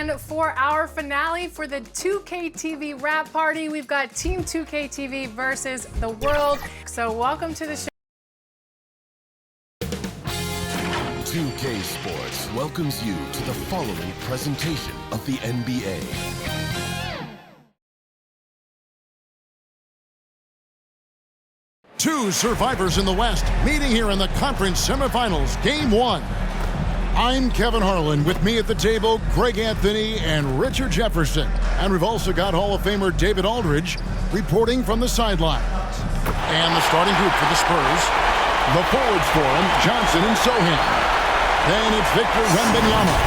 everyone, for our finale for the 2K TV wrap party. We've got Team 2K TV versus the world. So welcome to the show. 2K Sports welcomes you to the following presentation of the NBA. Two survivors in the West meeting here in the conference semifinals, Game 1. I'm Kevin Harlan. With me at the table, Greg Anthony and Richard Jefferson. And we've also got Hall of Famer David Aldridge reporting from the sidelines. And the starting group for the Spurs, the forwards for him, Johnson and Sohan. Then it's Victor Wembanyama.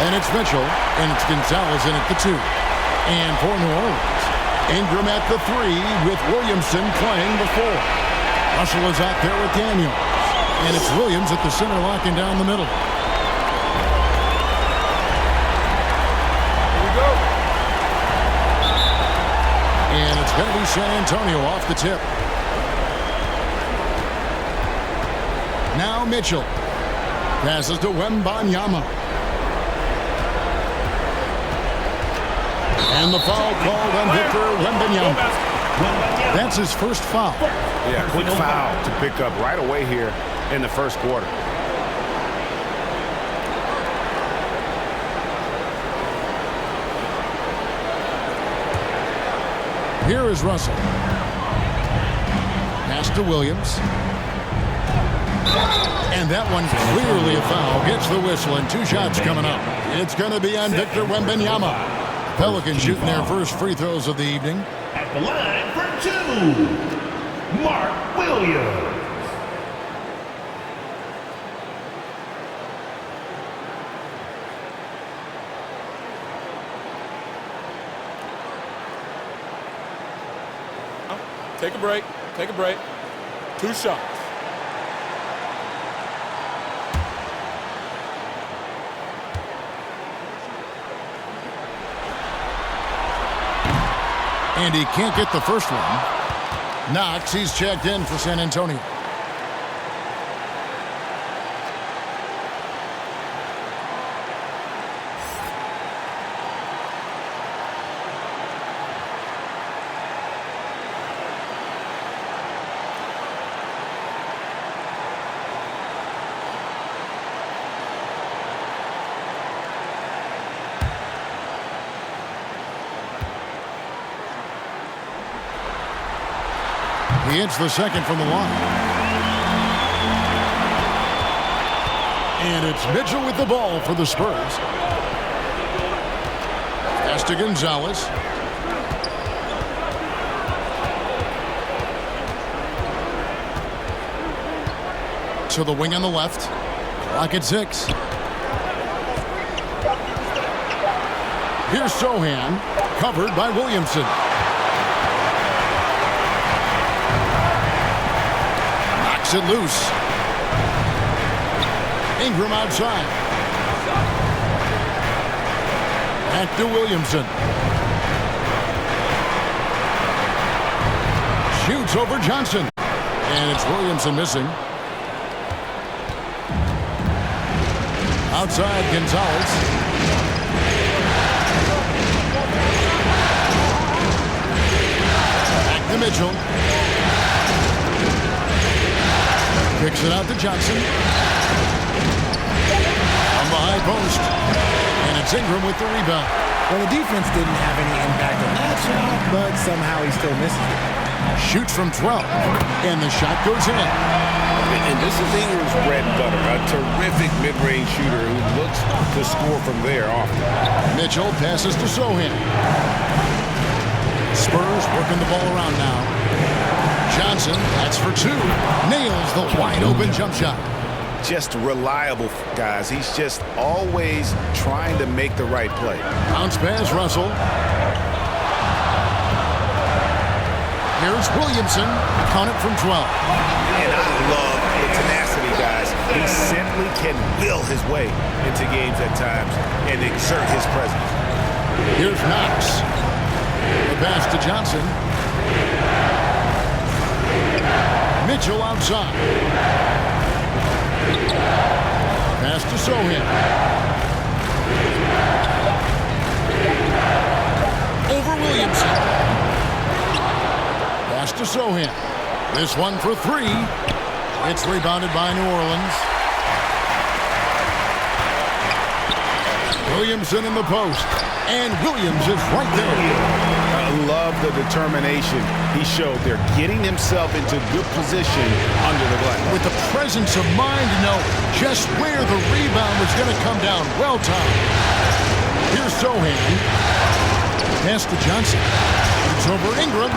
Then it's Mitchell, and it's Gonzalez in at the 2. And for New Orleans, Ingram at the 3 with Williamson playing the 4. Russell is out there with Daniels. And it's Williams at the center locking down the middle. Here we go. And it's going to be San Antonio off the tip. Now Mitchell. Passes to Wembanyama. And the foul called on Victor Wembanyama. That's his first foul. Yeah, quick foul to pick up right away here in the first quarter. Here is Russell. Pass to Williams. And that one clearly a foul. Gets the whistle and 2 shots coming up. It's going to be on Victor Wembanyama. Pelicans shooting their first free throws of the evening. At the line for 2, Mark Williams. Take a break. Take a break. 2 shots. And he can't get the first one. Knox, he's checked in for San Antonio. He hits the second from the line. And it's Mitchell with the ball for the Spurs. Pass to Gonzalez. To the wing on the left. Clock at 6. Here's Sohan, covered by Williamson. It loose. Ingram outside. Back to Williamson. Shoots over Johnson. And it's Williamson missing. Outside Gonzalez. Back to Mitchell. Kicks it out to Johnson. On the high post. And it's Ingram with the rebound. Well, the defense didn't have any impact on that shot, but somehow he still misses it. Shoots from 12. And the shot goes in. And this is Ingram's bread and butter. A terrific mid-range shooter who looks to score from there often. Mitchell passes to Sohan. Spurs working the ball around now. Johnson, that's for 2. Nails the wide-open jump shot. Just reliable, guys. He's just always trying to make the right play. Bounce pass, Russell. Here's Williamson. Count it from 12. And I love the tenacity, guys. He simply can will his way into games at times and exert his presence. Here's Knox. The pass to Johnson. Mitchell outside. Pass to Sohan. to Sohan. This one for three. It's rebounded by New Orleans. Williamson in the post. And Williams is right there. I love the determination he showed there, getting himself into good position under the glass. With the presence of mind to know just where the rebound was going to come down. Well timed. Here's Sohan. Pass to Johnson. It's over Ingram.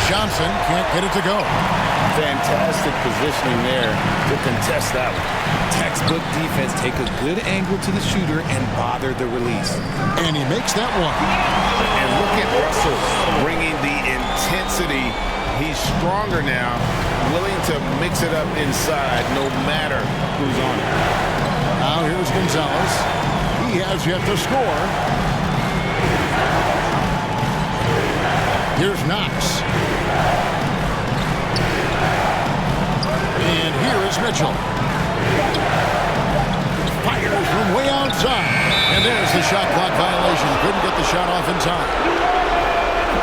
Johnson can't get it to go. Fantastic positioning there to contest that one. Textbook defense. Take a good angle to the shooter and bother the release. And he makes that one. And look at Russell bringing the intensity. He's stronger now, willing to mix it up inside no matter who's on it. Now here's Gonzalez. He has yet to score. Here's Knox. And here is Mitchell. Fires from way outside. And there's the shot clock violation. Couldn't get the shot off in time.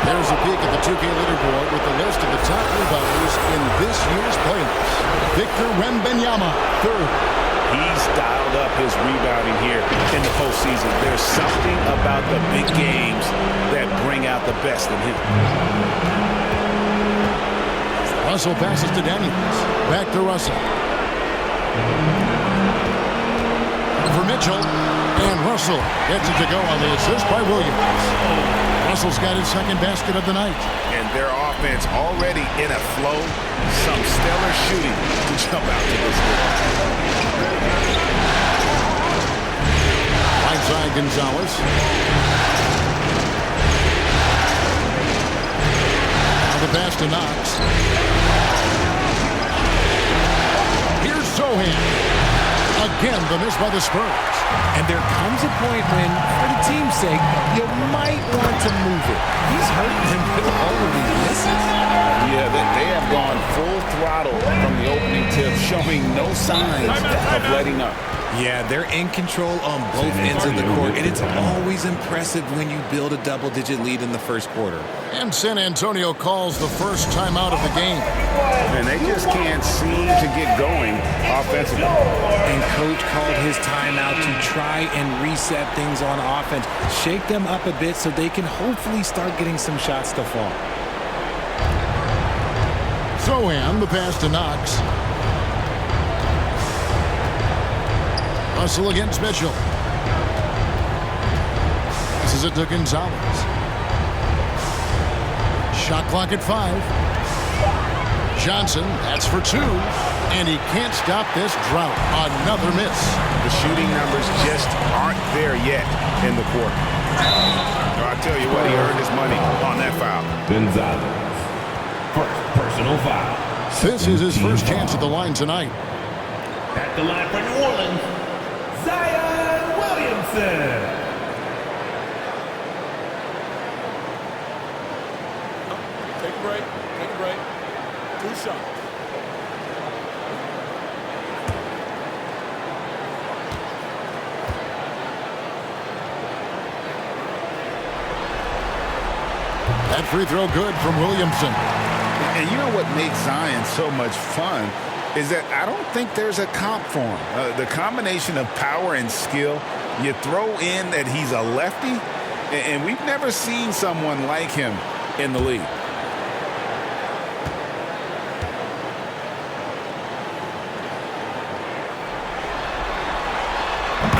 There's a peek at the 2K leaderboard with the list of the top rebounders in this year's playoffs. Victor Wembanyama, third. He's dialed up his rebounding here in the postseason. There's something about the big games that bring out the best in him. Russell passes to Daniels. Back to Russell. For Mitchell. And Russell gets it to go on the assist by Williams. Russell's got his second basket of the night. And their offense already in a flow. Some stellar shooting to jump out to this game. Right side Gonzalez. Now the pass to Knox. Here's Sohan. Again, the miss by the Spurs. And there comes a point when, for the team's sake, you might want to move it. He's hurting him with all of these misses. Yeah, they have gone full throttle from the opening tip, showing no signs of letting up. Yeah, they're in control on both ends of the court, and it's always impressive when you build a double-digit lead in the first quarter. And San Antonio calls the first timeout of the game. And they just can't seem to get going offensively. And Coach called his timeout to try and reset things on offense. Shake them up a bit so they can hopefully start getting some shots to fall. Sohan, the pass to Knox. Russell against Mitchell. Passes it to Gonzalez. Shot clock at 5. Johnson, that's for 2. And he can't stop this drought. Another miss. The shooting numbers just aren't there yet in the quarter. I'll tell you what, he earned his money on that foul. Gonzalez. First personal foul. This is his first chance at the line tonight. At the line for New Orleans, Williamson. Take a break. Take a break. 2 shots. That free throw good from Williamson. And you know what makes Zion so much fun is that I don't think there's a comp for him. The combination of power and skill, you throw in that he's a lefty, and we've never seen someone like him in the league.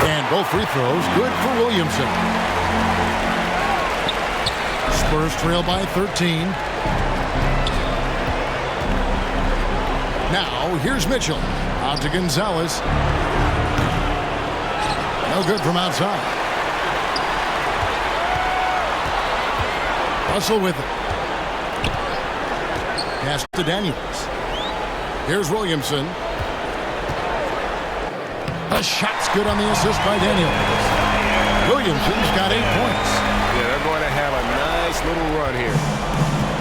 And both free throws good for Williamson. Spurs trail by 13. Now, here's Mitchell. Out to Gonzalez. No good from outside. Russell with it. Pass to Daniels. Here's Williamson. The shot's good on the assist by Daniels. Williamson's got 8 points. Yeah, they're going to have a nice little run here.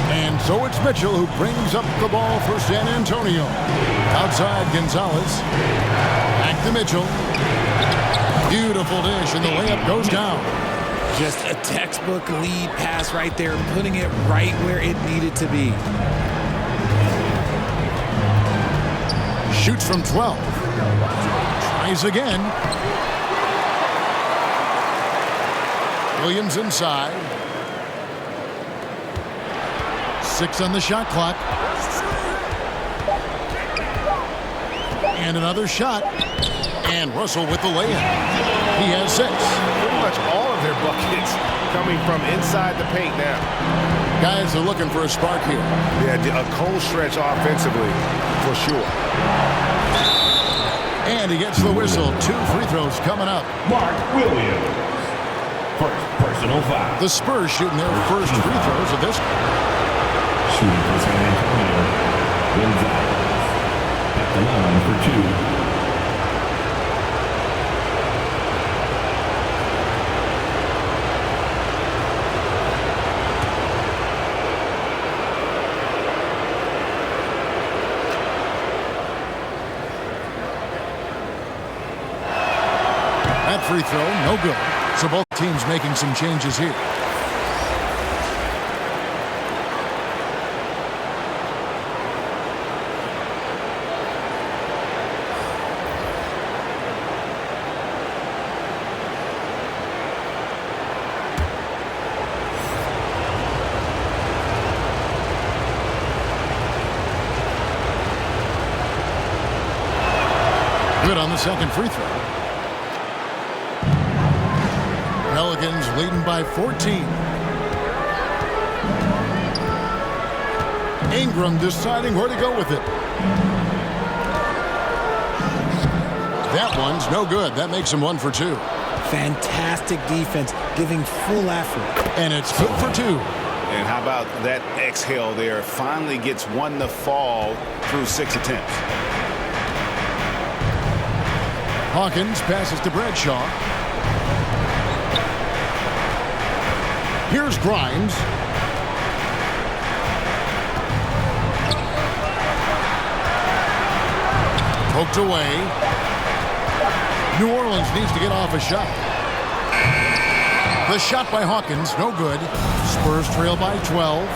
And so it's Mitchell who brings up the ball for San Antonio. Outside Gonzalez. Back to Mitchell. Beautiful dish, and the layup goes down. Just a textbook lead pass right there, putting it right where it needed to be. Shoots from 12. Tries again. Williams inside. 6 on the shot clock. And another shot. And Russell with the layup. He has 6. Pretty much all of their buckets coming from inside the paint now. Guys are looking for a spark here. Yeah, a cold stretch offensively for sure. And he gets the whistle. 2 free throws coming up. Mark Williams. First personal foul. The Spurs shooting their first free throws of this. Shooting for San Antonio. Gonzalez. At the line for 2. That free throw, no good. So both teams making some changes here. Good on the second free throw. Pelicans leading by 14. Ingram deciding where to go with it. That one's no good. That makes him 1 for 2. Fantastic defense, giving full effort. And it's good for 2. And how about that exhale there? Finally gets one to fall through 6 attempts. Hawkins passes to Bradshaw. Here's Grimes. Poked away. New Orleans needs to get off a shot. The shot by Hawkins, no good. Spurs trail by 12.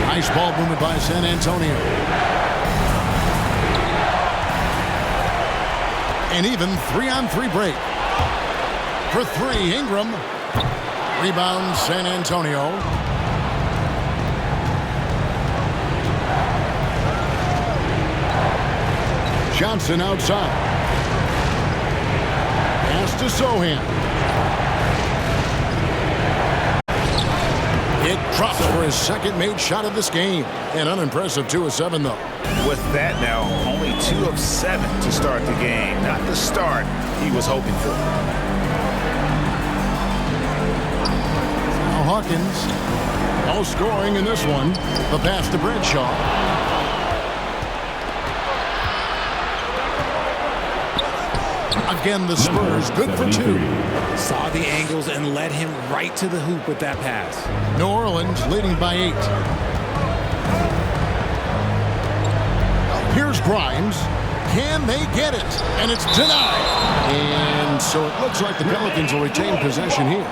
Nice ball movement by San Antonio. And even 3-on-3 break. For 3, Ingram. Rebound, San Antonio. Johnson outside. Pass to Sohan. It drops for his second made shot of this game. An unimpressive 2 of 7, though. With that now, only 2 of 7 to start the game. Not the start he was hoping for. Now Hawkins. No scoring in this one. The pass to Bradshaw. Again, the Spurs good for 2. Saw the angles and led him right to the hoop with that pass. New Orleans leading by 8. Here's Grimes. Can they get it? And it's denied. And so it looks like the Pelicans will retain possession here.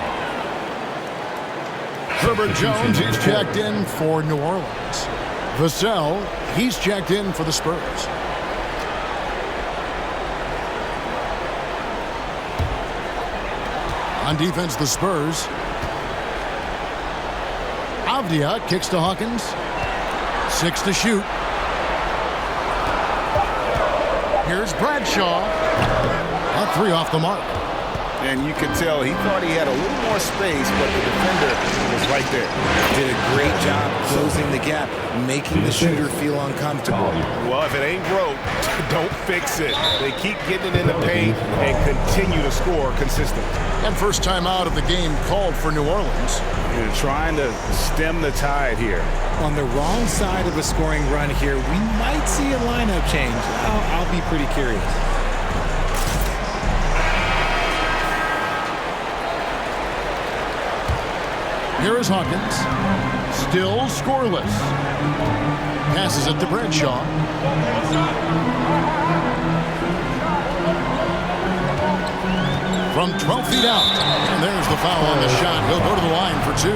Herbert Jones, he's checked in for New Orleans. Vassell, he's checked in for the Spurs. On defense, the Spurs. Avdia kicks to Hawkins. 6 to shoot. Here's Bradshaw. A 3 off the mark. And you could tell he thought he had a little more space, but the defender was right there. Did a great job closing the gap, making the shooter feel uncomfortable. Well, if it ain't broke, don't fix it. They keep getting it in the paint and continue to score consistently. And first time out of the game called for New Orleans. You're trying to stem the tide here. On the wrong side of a scoring run here, we might see a lineup change. I'll be pretty curious. Here is Hawkins. Still scoreless. Passes it to Bradshaw. from 12 feet out. And there's the foul on the shot. He'll go to the line for 2.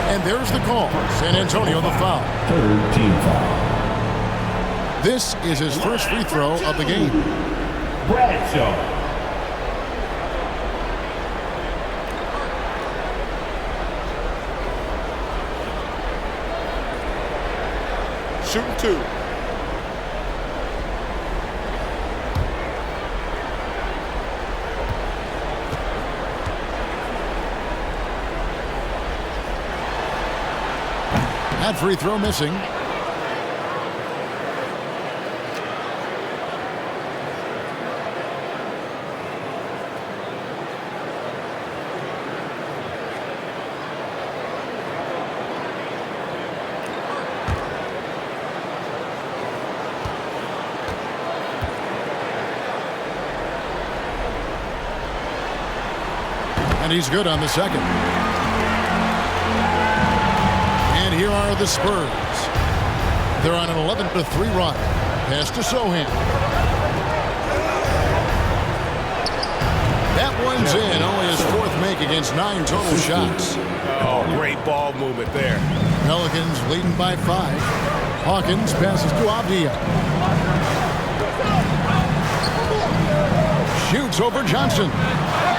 And there's the call. San Antonio the foul. Third team foul. This is his first free throw of the game. Bradshaw. Shooting 2. That free throw missing. And he's good on the second. And here are the Spurs. They're on an 11-3 run. Pass to Sohan. That one's in. Only his 4th make against 9 total shots. Oh, great ball movement there. Pelicans leading by 5. Hawkins passes to Avdia. Shoots over Johnson.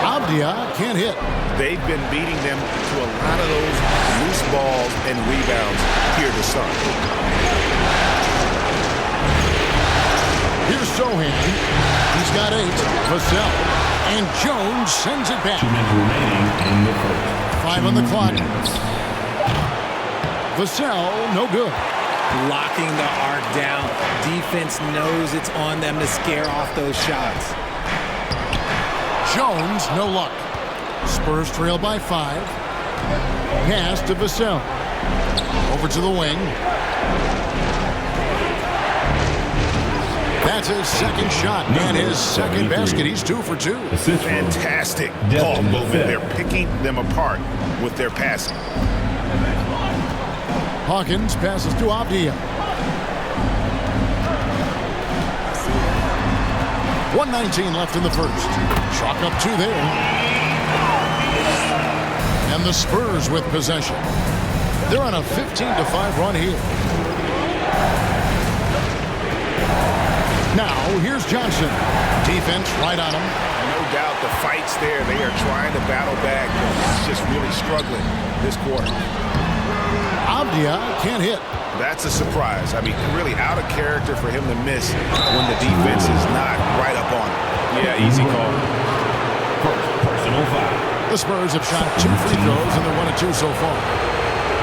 Avdia can't hit. They've been beating them to a lot of those loose balls and rebounds here to start. Here's Sohan. He's got 8. Vassell. And Jones sends it back. 2 minutes remaining in the first. 5 on the clock. Vassell, no good. Locking the arc down. Defense knows it's on them to scare off those shots. Jones, no luck. Spurs trail by 5. Pass to Vassell. Over to the wing. That's his second shot and his second basket. He's 2 for 2. Fantastic ball movement. They're picking them apart with their passing. Hawkins passes to Avdia. 1:19 left in the first. Chalk up 2 there. And the Spurs with possession. They're on a 15-5 run here. Now, here's Johnson. Defense right on him. No doubt the fight's there. They are trying to battle back. He's just really struggling this quarter. Avdia can't hit. That's a surprise. I mean, really out of character for him to miss when the defense is not right up on him. Yeah, easy call. Personal foul. The Spurs have shot 2 free throws, and they're 1 of 2 so far.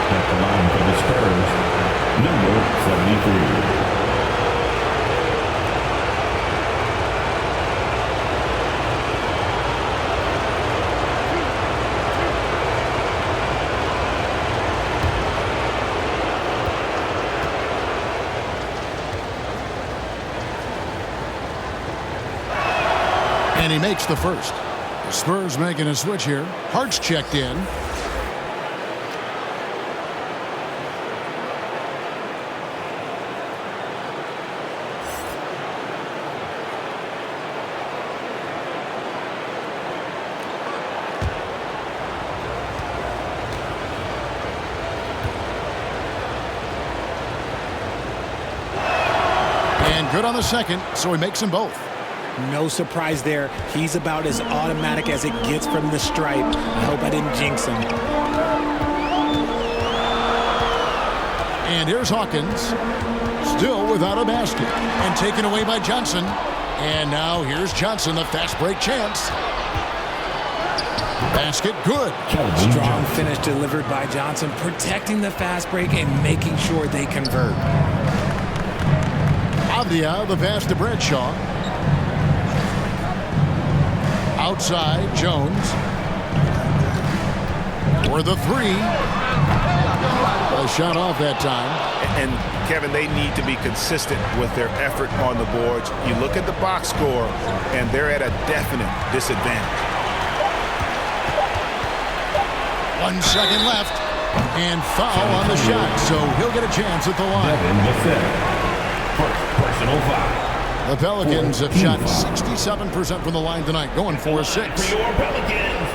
At the line for the Spurs, number 73. And he makes the first. The Spurs making a switch here. Hart's checked in. And good on the second, so he makes them both. No surprise there. He's about as automatic as it gets from the stripe. I hope I didn't jinx him. And here's Hawkins, still without a basket, and taken away by Johnson. And now here's Johnson, the fast break chance. Basket good. Strong finish delivered by Johnson, protecting the fast break and making sure they convert. Avdia, the pass to Bradshaw. Outside, Jones. For the 3. A shot off that time. And, Kevin, they need to be consistent with their effort on the boards. You look at the box score, and they're at a definite disadvantage. 1 second left. And foul on the shot, so he'll get a chance at the line. Personal foul. The Pelicans have shot 67% from the line tonight, going 4-6. For your Pelicans,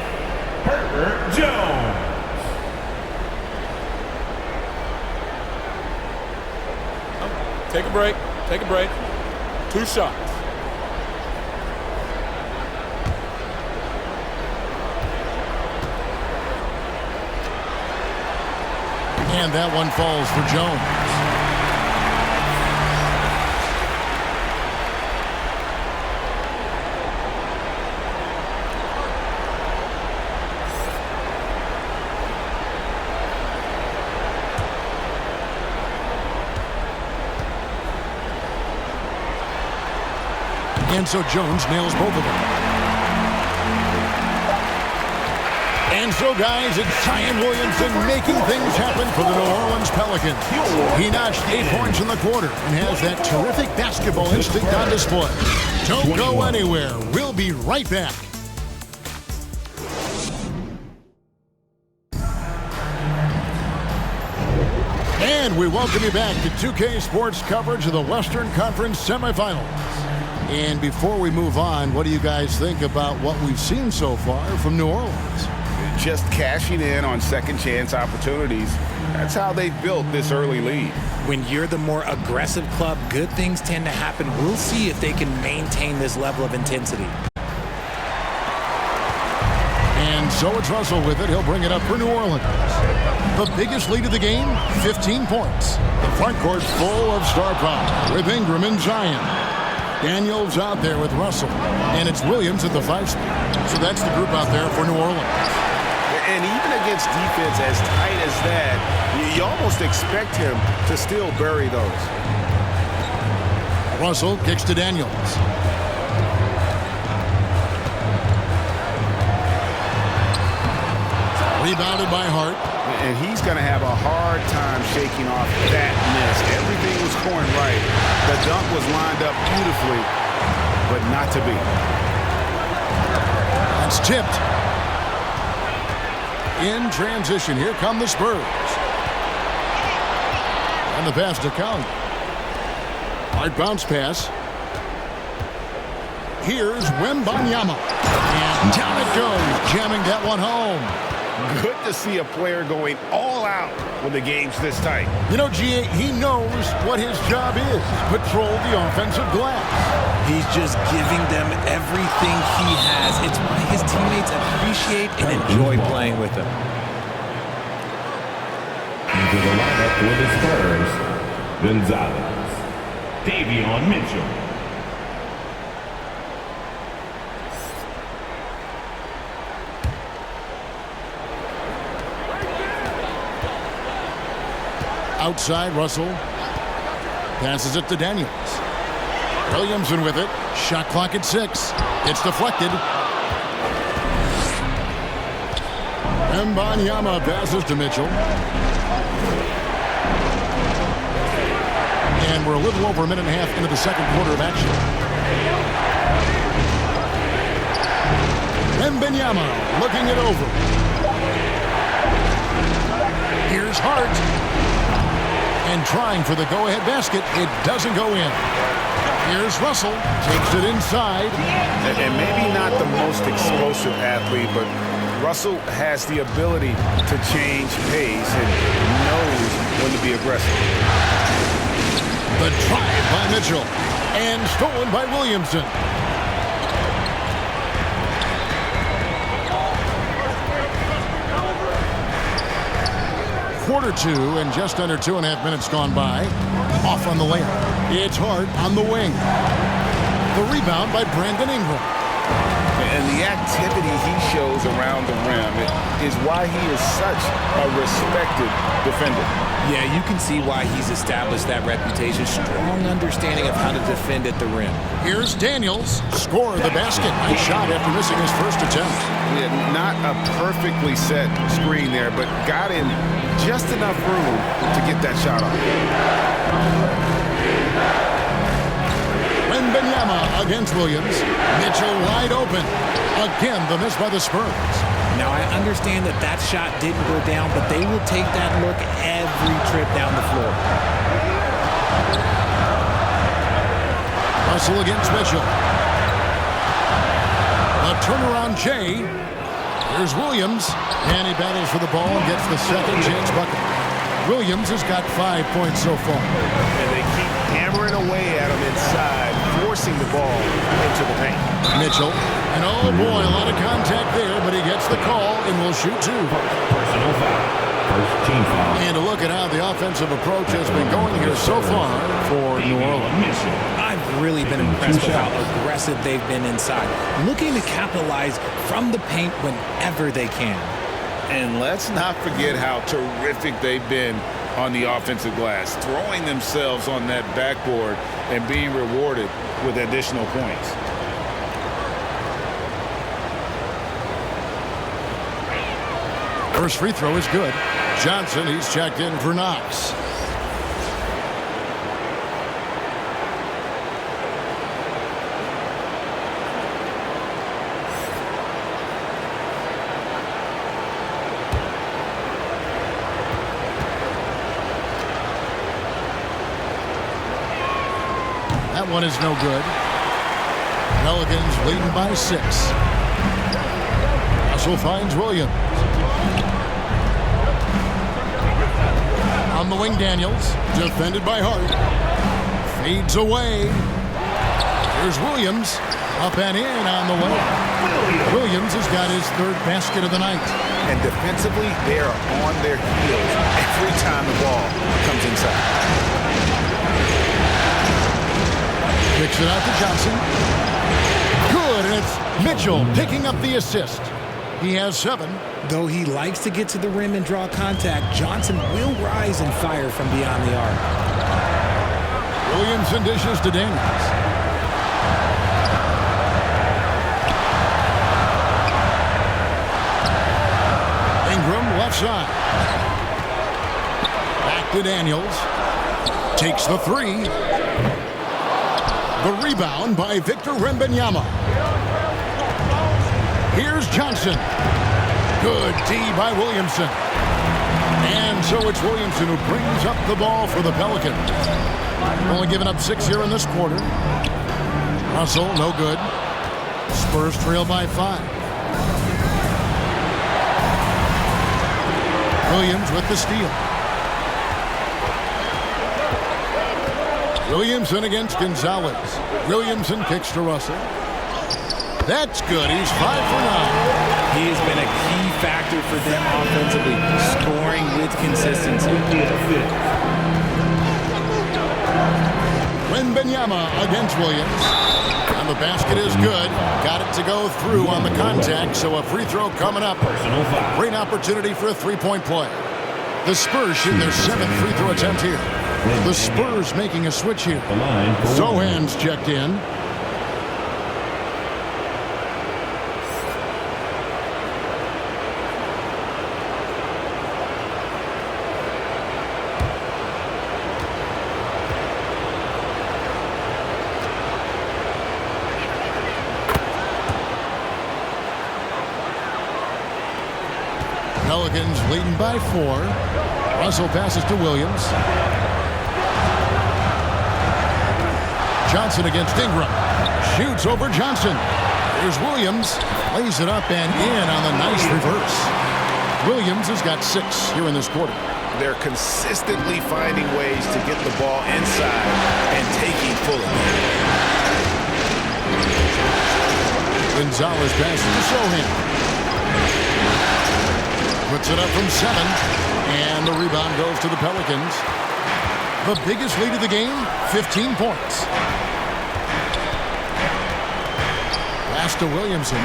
Herbert Jones. Take a break. Take a break. 2 shots. And that one falls for Jones. And so Jones nails both of them. And so, guys, it's Zion Williamson making things happen for the New Orleans Pelicans. He notched 8 points in the quarter and has that terrific basketball instinct on display. Don't go anywhere. We'll be right back. And we welcome you back to 2K Sports coverage of the Western Conference semifinals. And before we move on, what do you guys think about what we've seen so far from New Orleans? Just cashing in on second chance opportunities. That's how they built this early lead. When you're the more aggressive club, good things tend to happen. We'll see if they can maintain this level of intensity. And so it's Russell with it. He'll bring it up for New Orleans. The biggest lead of the game, 15 points. The front court full of star power with Ingram and Zion. Daniels out there with Russell. And it's Williams at the 5 spot. So that's the group out there for New Orleans. And even against defense as tight as that, you almost expect him to still bury those. Russell kicks to Daniels. Rebounded by Hart. And he's going to have a hard time shaking off that miss. Everything was going right. The dunk was lined up beautifully, but not to be. It's tipped. In transition, here come the Spurs. And the pass to Conley. Hard bounce pass. Here's Wembanyama. And down it goes, jamming that one home. Good to see a player going all out when the game's this tight. You know, G.A., he knows what his job is. Patrol the offensive glass. He's just giving them everything he has. It's why his teammates appreciate and enjoy playing with him. Into the lineup for the Spurs, Gonzalez, Davion Mitchell. Outside, Russell passes it to Daniels. Williamson with it. Shot clock at 6. It's deflected. Wembanyama passes to Mitchell. And we're a little over a minute and a half into the second quarter of action. Wembanyama looking it over. Here's Hart. And trying for the go-ahead basket. It doesn't go in. Here's Russell. Takes it inside. And maybe not the most explosive athlete, but Russell has the ability to change pace and knows when to be aggressive. The drive by Mitchell. And stolen by Williamson. Quarter 2 and just under 2.5 minutes gone by. Off on the layup. It's Hart on the wing. The rebound by Brandon Ingram. And the activity he shows around the rim is why he is such a respected defender. Yeah, you can see why he's established that reputation. Strong understanding of how to defend at the rim. Here's Daniels. Score the basket. Nice shot after missing his first attempt. Yeah, not a perfectly set screen there, but got in just enough room to get that shot off. Wembanyama against Williams. Mitchell wide open. Again, the miss by the Spurs. Now, I understand that that shot didn't go down, but they will take that look every trip down the floor. Russell against Mitchell. A turnaround Jay. Here's Williams, and he battles for the ball and gets the second chance bucket. Williams has got 5 points so far. And they keep hammering away at him inside, forcing the ball into the paint. Mitchell, and oh boy, a lot of contact there, but he gets the call and will shoot 2. Personal foul. First team foul. And to look at how the offensive approach has been going here so far for New Orleans. I've really been impressed with how aggressive they've been inside, looking to capitalize from the paint whenever they can. And let's not forget how terrific they've been on the offensive glass, throwing themselves on that backboard and being rewarded with additional points. First free throw is good. Johnson, he's checked in for Knox. That one is no good. Pelicans leading by 6. Russell finds Williams. On the wing, Daniels, defended by Hart. Fades away. Here's Williams, up and in on the way. Williams has got his 3rd basket of the night. And defensively, they are on their heels every time the ball comes inside. Kicks it out to Johnson. Good, and it's Mitchell picking up the assist. He has 7. Though he likes to get to the rim and draw contact, Johnson will rise and fire from beyond the arc. Williamson dishes to Daniels. Ingram left side. Back to Daniels. Takes the 3. The rebound by Victor Wembanyama. Here's Johnson. Good D by Williamson. And so it's Williamson who brings up the ball for the Pelicans. Only giving up 6 here in this quarter. Russell, no good. Spurs trail by 5. Williams with the steal. Williamson against Gonzalez. Williamson kicks to Russell. That's good. He's 5 for 9. He has been a key factor for them offensively, scoring with consistency. Wembanyama against Williams. And the basket is good. Got it to go through on the contact, so a free throw coming up. Great opportunity for a 3-point play. The Spurs shooting their 7th free throw attempt here. The Spurs making a switch here. Zohan's checked in. Pelicans leading by 4. Russell passes to Williams. Johnson against Ingram. Shoots over Johnson. Here's Williams. Lays it up and in on the nice reverse. Williams has got 6 here in this quarter. They're consistently finding ways to get the ball inside and taking full advantage. Gonzalez passes to Sohan. Puts it up from 7, and the rebound goes to the Pelicans. The biggest lead of the game, 15 points. Pass to Williamson.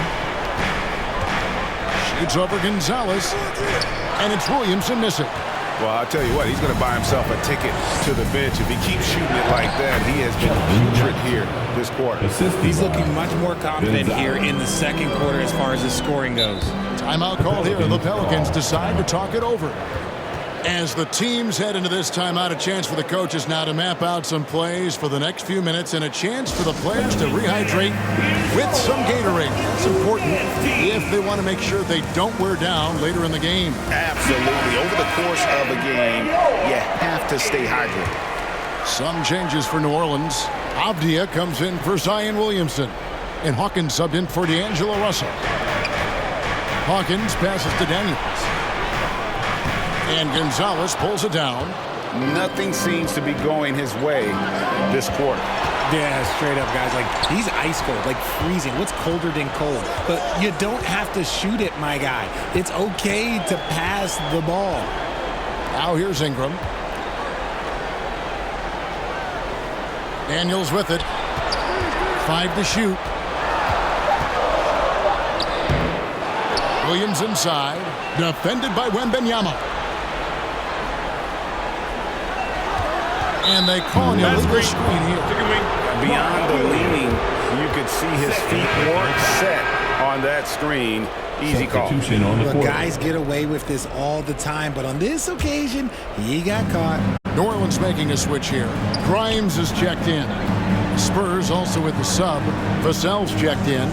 Shoots over Gonzalez, and it's Williamson missing. Well, I'll tell you what, he's going to buy himself a ticket to the bench. If he keeps shooting it like that, he has been putrid here this quarter. He's looking much more confident here in the second quarter as far as his scoring goes. Timeout called here. The Pelicans decide to talk it over. As the teams head into this timeout, a chance for the coaches now to map out some plays for the next few minutes and a chance for the players to rehydrate with some Gatorade. It's important if they want to make sure they don't wear down later in the game. Absolutely. Over the course of a game, you have to stay hydrated. Some changes for New Orleans. Avdia comes in for Zion Williamson. And Hawkins subbed in for D'Angelo Russell. Hawkins passes to Daniels. And Gonzalez pulls it down. Nothing seems to be going his way this quarter. Yeah, straight up, guys. Like, he's ice cold, like freezing. What's colder than cold? But you don't have to shoot it, my guy. It's okay to pass the ball. Now here's Ingram. Daniels with it. 5 to shoot. Williams inside. Defended by Wembanyama. And they call an illegal screen here. Beyond the leaning, you could see his feet weren't set on that screen. Easy call. Look, guys get away with this all the time, but on this occasion, he got caught. New Orleans making a switch here. Grimes is checked in. Spurs also with the sub. Vassell's checked in.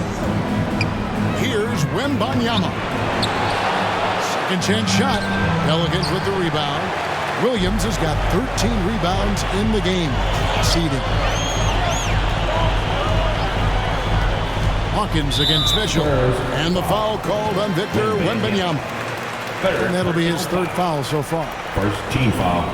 Here's Wembanyama. Second chance shot. Pelicans with the rebound. Williams has got 13 rebounds in the game. Seeding. Hawkins against Mitchell. And the foul called on Victor Wembanyama. And that'll be his 3rd foul so far. First team foul.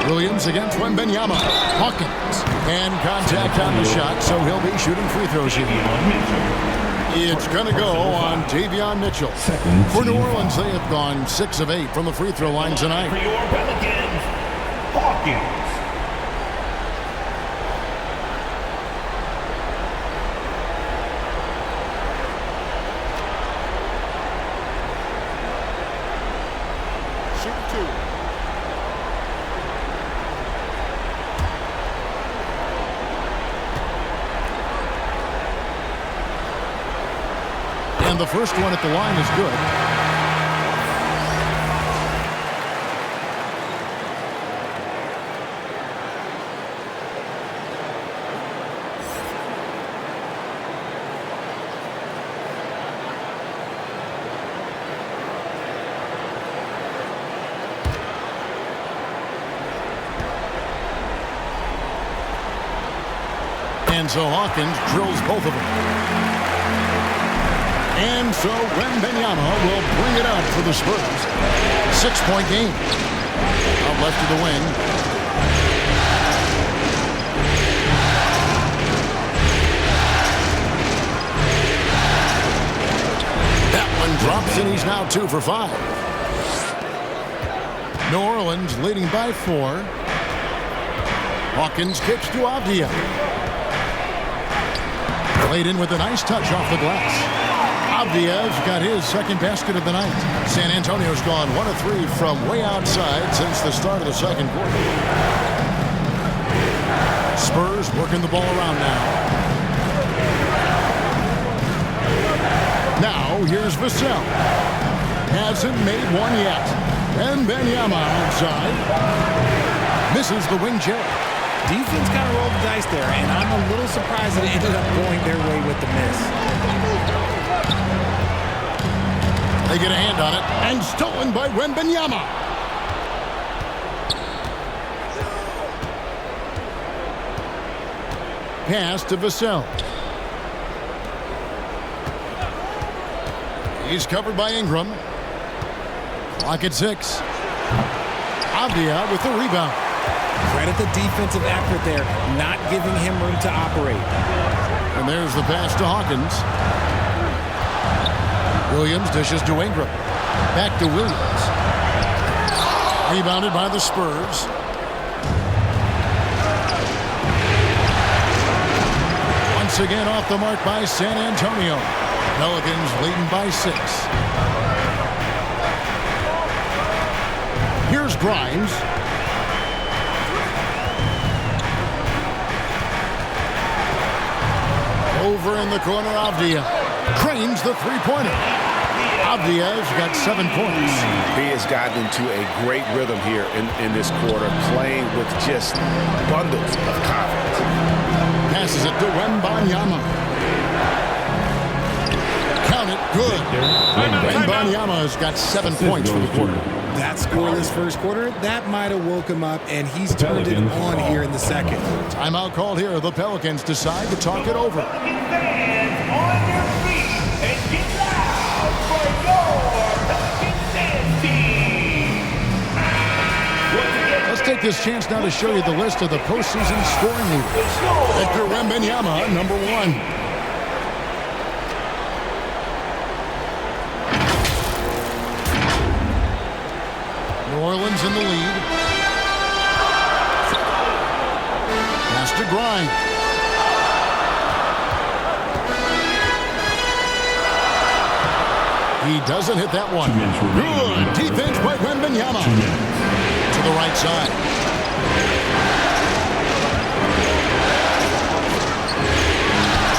Williams against Wembanyama. Hawkins. And contact on the shot, so he'll be shooting free throws here. It's going to go on Davion Mitchell. For New Orleans, they have gone 6 of 8 from the free throw line tonight. For your Pelicans, Hawkins. And the first one at the line is good. And so Hawkins drills both of them. And so Wembanyama will bring it out for the Spurs. 6-point game. Out left of the wing. That one drops and he's now 2 for 5. New Orleans leading by 4. Hawkins kicks to Avdia. Played in with a nice touch off the glass. Avdia's got his 2nd basket of the night. San Antonio's gone 1 of 3 from way outside since the start of the 2nd quarter. Spurs working the ball around now. Now here's Vassell. Hasn't made one yet. And Wembanyama outside. Misses the wing check. Defense kind of rolled the dice there, and I'm a little surprised that it ended up going their way with the miss. They get a hand on it, and stolen by Wembanyama. Pass to Vassell. He's covered by Ingram. Clock at 6. Avdia with the rebound. Credit the defensive effort there, not giving him room to operate. And there's the pass to Hawkins. Williams dishes to Ingram. Back to Williams. Rebounded by the Spurs. Once again off the mark by San Antonio. Pelicans leading by 6. Here's Grimes. Over in the corner, Avdia. Cranes the 3-pointer. Avdia's got 7 points. He has gotten into a great rhythm here in this quarter, playing with just bundles of confidence. Passes it to Wembanyama. Good. Wembanyama has got 7 points for the quarter. That scoreless first quarter, that might have woke him up, and he's turned it on here in the second. Timeout called here. The Pelicans decide to talk it over. Fans on your feet and get loud for your Pelicans dance team. Let's take this chance now to show you the list of the postseason scoring leaders. Victor Wembanyama, number 1. New Orleans in the lead. Pass to Grimes. He doesn't hit that one. Good defense by Wembanyama. To the right side.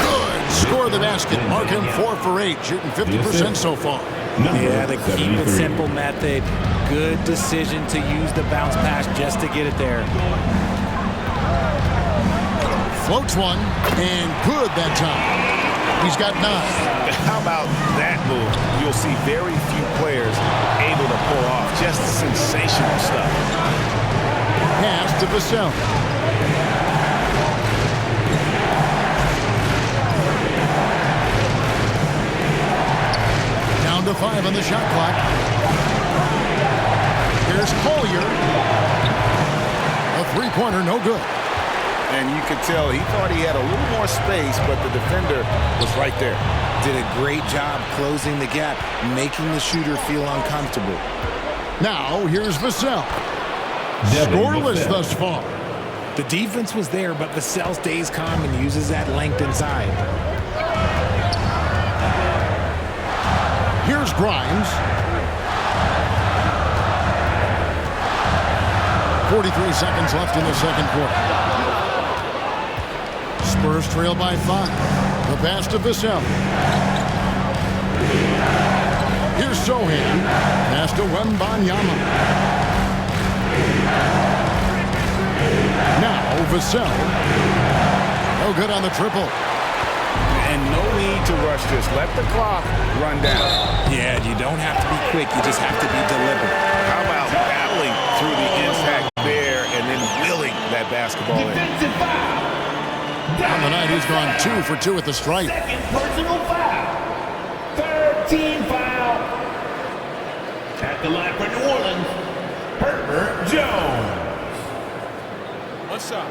Good. Score the basket. Mark him 4 for 8. Shooting 50% so far. Yeah, the keep it simple method. Good decision to use the bounce pass just to get it there. Floats one, and good that time. He's got 9. How about that move? You'll see very few players able to pull off just sensational stuff. Pass to Vassell. Down to 5 on the shot clock. Here's Collier. A three-pointer, no good. And you could tell he thought he had a little more space, but the defender was right there. Did a great job closing the gap, making the shooter feel uncomfortable. Now, here's Vassell. Scoreless thus far. The defense was there, but Vassell stays calm and uses that length inside. Here's Grimes. 43 seconds left in the second quarter. Spurs trail by 5. The pass to Vassell. Here's Sohan. Pass to Wembanyama. Now Vassell. No good on the triple. And no need to rush this. Let the clock run down. Yeah, you don't have to be quick. You just have to be deliberate. How about battling through the impact there and then willing that basketball in? On the night, he's gone 2 for 2 at the stripe. Second personal foul. Third team foul. At the line for New Orleans, Herbert Jones. One shot.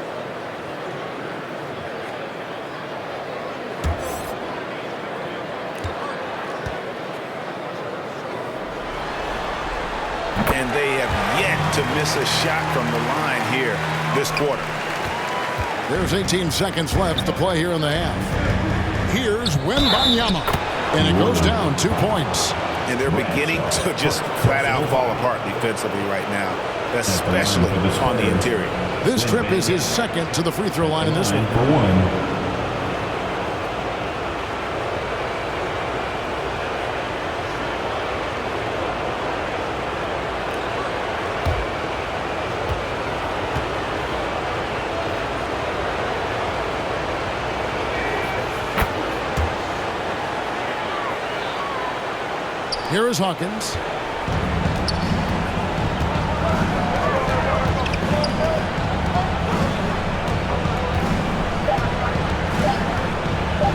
And they have yet to miss a shot from the line here this quarter. There's 18 seconds left to play here in the half. Here's Wembanyama. And it goes down 2 points. And they're beginning to just flat out fall apart defensively right now, especially on the interior. This trip is his second to the free throw line in this one. Here is Hawkins.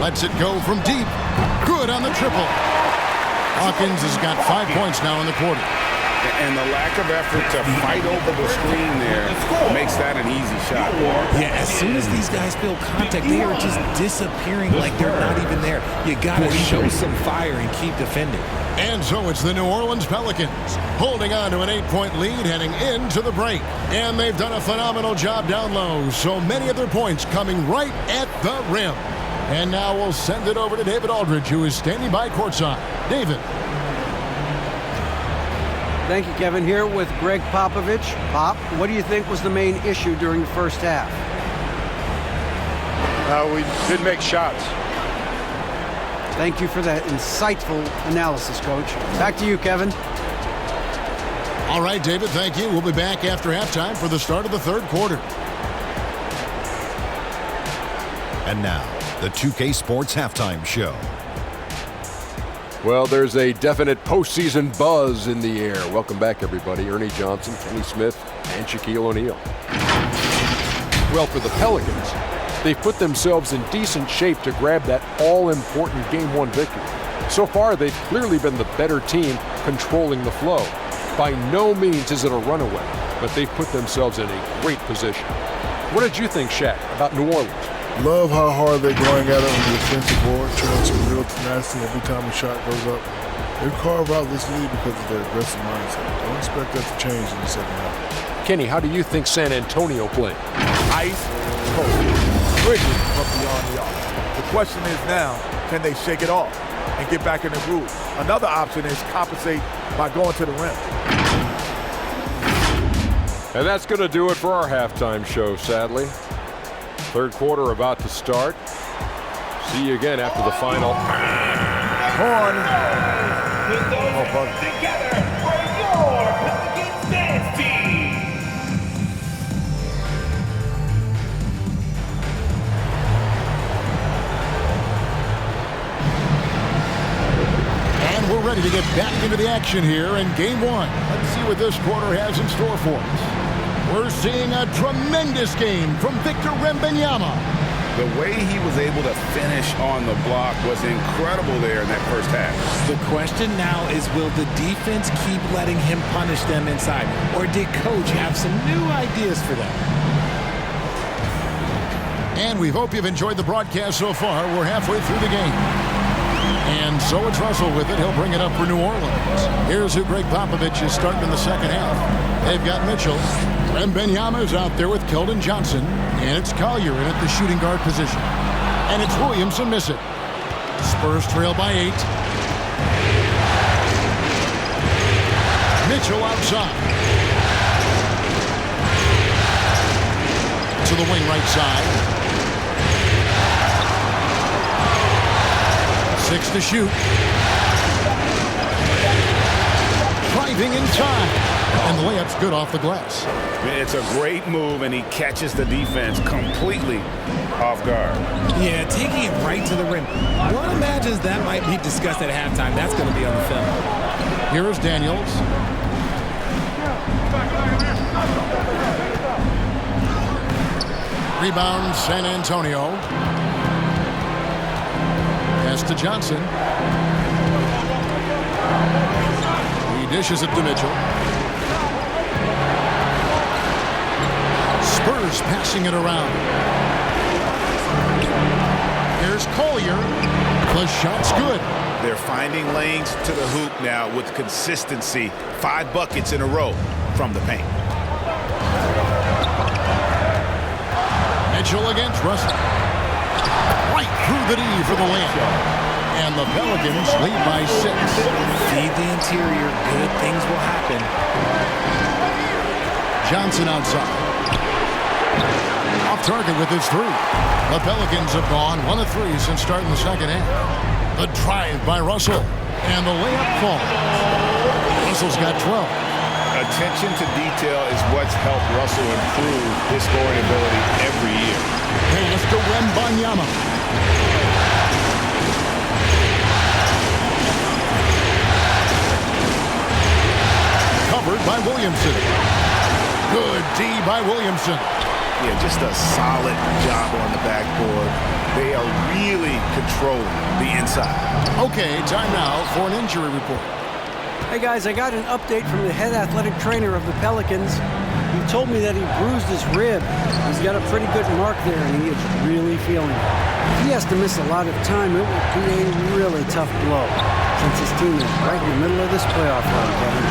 Lets it go from deep. Good on the triple. Hawkins has got 5 points now in the quarter. And the lack of effort to fight over the screen there makes that an easy shot. Yeah, as soon as these guys feel contact, they are just disappearing like they're not even there. You got to show some fire and keep defending. And so it's the New Orleans Pelicans holding on to an 8-point lead heading into the break. And they've done a phenomenal job down low. So many of their points coming right at the rim. And now we'll send it over to David Aldridge, who is standing by courtside. David. Thank you, Kevin. Here with Greg Popovich. Pop, what do you think was the main issue during the first half? We didn't make shots. Thank you for that insightful analysis, Coach. Back to you, Kevin. All right, David, thank you. We'll be back after halftime for the start of the third quarter. And now, the 2K Sports Halftime Show. Well, there's a definite postseason buzz in the air. Welcome back, everybody. Ernie Johnson, Kenny Smith, and Shaquille O'Neal. Well, for the Pelicans, they've put themselves in decent shape to grab that all-important Game 1 victory. So far, they've clearly been the better team controlling the flow. By no means is it a runaway, but they've put themselves in a great position. What did you think, Shaq, about New Orleans? Love how hard they're going at it on the defensive board, showing some real tenacity every time a shot goes up. They carve out this lead because of their aggressive mindset. Don't expect that to change in the second half. Kenny, how do you think San Antonio played? Ice cold, rigid from beyond the arc. The question is now, can they shake it off and get back in the groove? Another option is compensate by going to the rim. And that's going to do it for our halftime show, sadly. Third quarter about to start. See you again after the final. Horn. Together for your Pelicans dance team. And we're ready to get back into the action here in Game 1. Let's see what this quarter has in store for us. We're seeing a tremendous game from Victor Wembanyama. The way he was able to finish on the block was incredible there in that first half. The question now is, will the defense keep letting him punish them inside? Or did Coach have some new ideas for them? And we hope you've enjoyed the broadcast so far. We're halfway through the game. And so it's Russell with it. He'll bring it up for New Orleans. Here's who Greg Popovich is starting in the second half. They've got Mitchell. Wembanyama is out there with Keldon Johnson. And it's Collier in at the shooting guard position. And it's Williamson miss it. Spurs trail by 8. Mitchell outside. To the wing right side. 6 to shoot. Driving inside. And the layup's good off the glass. It's a great move, and he catches the defense completely off guard. Yeah, taking it right to the rim. One imagines that might be discussed at halftime. That's going to be on the film. Here is Daniels. Rebound, San Antonio. Pass to Johnson. He dishes it to Mitchell. Spurs passing it around. Here's Collier. The shot's good. They're finding lanes to the hoop now with consistency. 5 buckets in a row from the paint. Mitchell against Russell. Right through the D for the layup. And the Pelicans lead by 6. Feed the interior. Good things will happen. Johnson outside. Off target with his 3. The Pelicans have gone 1 of 3 since starting the second half. The drive by Russell. And the layup falls. Russell's got 12. Attention to detail is what's helped Russell improve his scoring ability every year. Pass to Wembanyama. Covered by Williamson. Good D by Williamson. Yeah, just a solid job on the backboard. They are really controlling the inside. Okay, time now for an injury report. Hey guys, I got an update from the head athletic trainer of the Pelicans. He told me that he bruised his rib. He's got a pretty good mark there, and he is really feeling it. If he has to miss a lot of time, it will be a really tough blow, since his team is right in the middle of this playoff run, Kevin.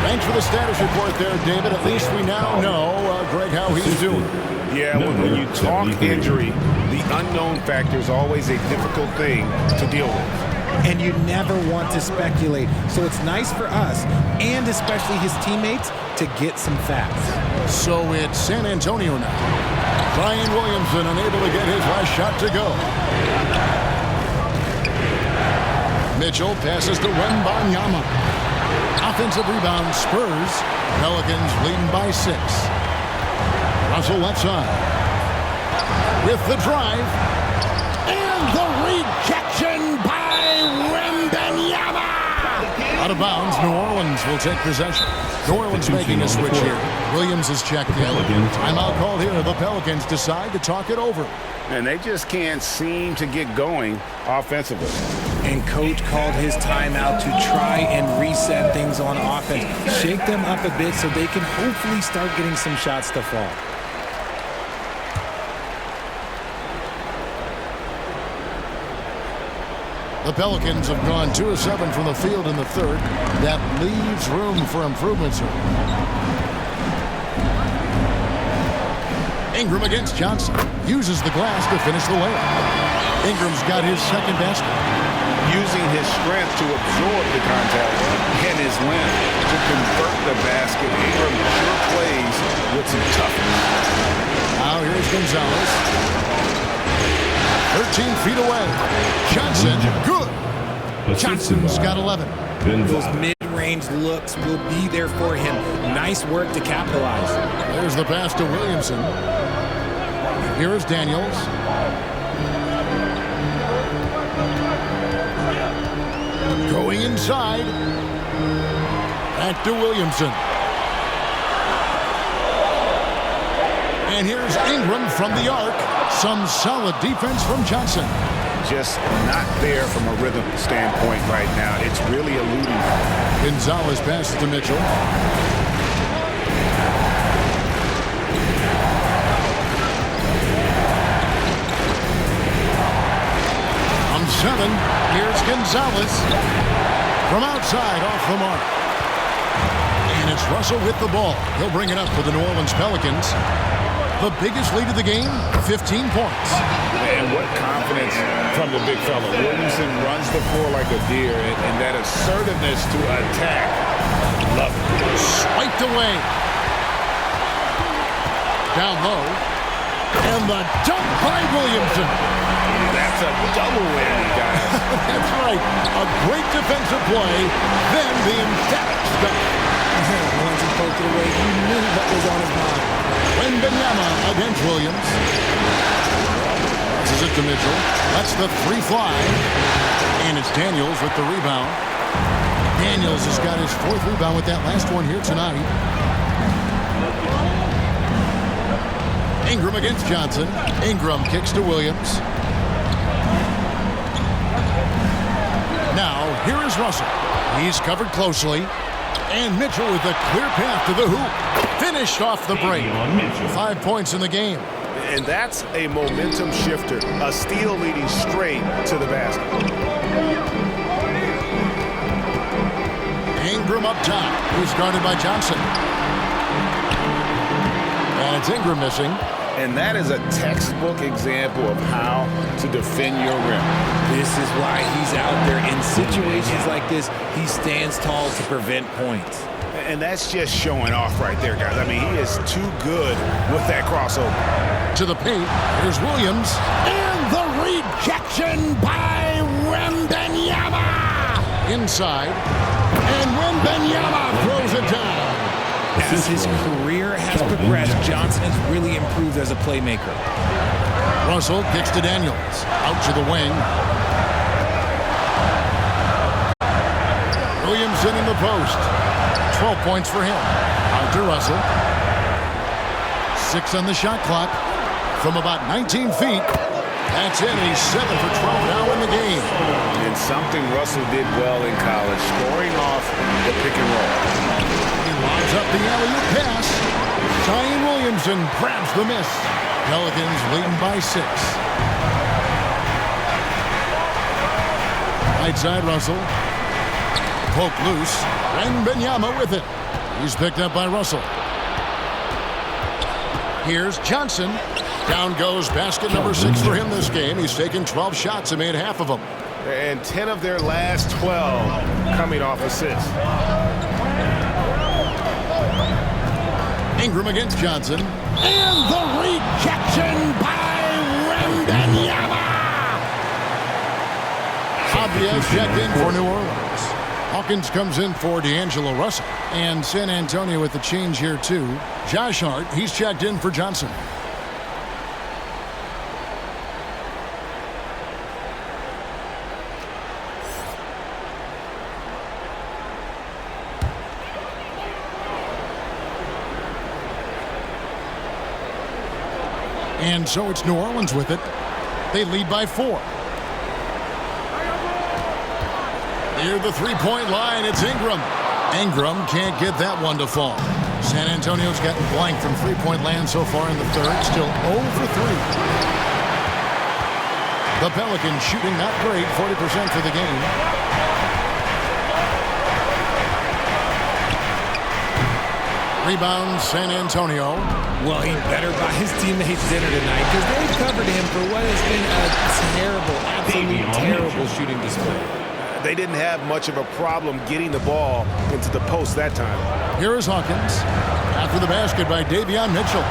Thanks for the status report there, David. At least we now know, Greg, how he's doing. Yeah, when you talk injury, the unknown factor is always a difficult thing to deal with. And you never want to speculate. So it's nice for us, and especially his teammates, to get some facts. So it's San Antonio now. Brian Williamson unable to get his last shot to go. Mitchell passes to Wembanyama. Offensive rebound, Spurs. Pelicans leading by 6. Russell left side. With the drive. And the rejection by Wembanyama. Out of bounds, New Orleans will take possession. New Orleans making a switch here. Williams is checked in. Timeout called here. The Pelicans decide to talk it over. And they just can't seem to get going offensively. And coach called his timeout to try and reset things on offense. Shake them up a bit so they can hopefully start getting some shots to fall. The Pelicans have gone 2 of 7 from the field in the third. That leaves room for improvements here. Ingram against Johnson. Uses the glass to finish the layup. Ingram's got his second basket. Using his strength to absorb the contact and his length to convert the basket. Ingram sure plays with some toughness. Now here's Gonzalez. 13 feet away. Johnson, good. Johnson's got 11. Those mid-range looks will be there for him. Nice work to capitalize. There's the pass to Williamson. Here is Daniels. Going inside. Back to Williamson. And here's Ingram from the arc. Some solid defense from Johnson. Just not there from a rhythm standpoint right now. It's really eluding. Gonzalez passes to Mitchell. From 7, here's Gonzalez. From outside, off the mark. And it's Russell with the ball. He'll bring it up for the New Orleans Pelicans. The biggest lead of the game, 15 points. And what confidence from the big fella. Williamson runs the floor like a deer, and that assertiveness to attack. Love it. Swiped away. Down low. And the dunk by Williamson. That's a double whammy, guys. That's right. A great defensive play, then the emphatic dunk. Once he poked it away, you knew what was on his mind. Wembanyama against Williams. This is it to Mitchell. That's the 3 fly. And it's Daniels with the rebound. Daniels has got his 4th rebound with that last one here tonight. Ingram against Johnson. Ingram kicks to Williams. Now, here is Russell. He's covered closely. And Mitchell with a clear path to the hoop. Finished off the break. 5 points in the game. And that's a momentum shifter. A steal leading straight to the basket. Ingram up top. Who's guarded by Johnson. And it's Ingram missing. And that is a textbook example of how to defend your rim. This is why he's out there. In situations like this, he stands tall to prevent points. And that's just showing off right there, guys. I mean, he is too good with that crossover. To the paint, here's Williams. And the rejection by Wembanyama. Inside. And Wembanyama throws it down. As his career has progressed, Johnson has really improved as a playmaker. Russell kicks to Daniels. Out to the wing. Williamson in the post. 12 points for him. Out to Russell. 6 on the shot clock. From about 19 feet. That's it. He's 7 for 12 now in the game. And something Russell did well in college, scoring off the pick and roll. Lines up the alley-oop pass. Zion Williamson grabs the miss. Pelicans leading by 6. Right side Russell. Poke loose. Wembanyama with it. He's picked up by Russell. Here's Johnson. Down goes basket number 6 for him this game. He's taken 12 shots and made half of them. And 10 of their last 12 coming off assists. Ingram against Johnson. And the rejection by Wembanyama. Obvious checked in for New Orleans. Hawkins comes in for D'Angelo Russell. And San Antonio with the change here too. Josh Hart, he's checked in for Johnson. And so it's New Orleans with it. They lead by 4. Near the three-point line, it's Ingram. Ingram can't get that one to fall. San Antonio's gotten blank from three-point land so far in the third. Still 0 for 3. The Pelicans shooting not great, 40% for the game. Rebound, San Antonio. Well, he better buy his teammates dinner tonight because they covered him for what has been a terrible, absolutely terrible shooting display. They didn't have much of a problem getting the ball into the post that time. Here is Hawkins. After the basket by Davion Mitchell.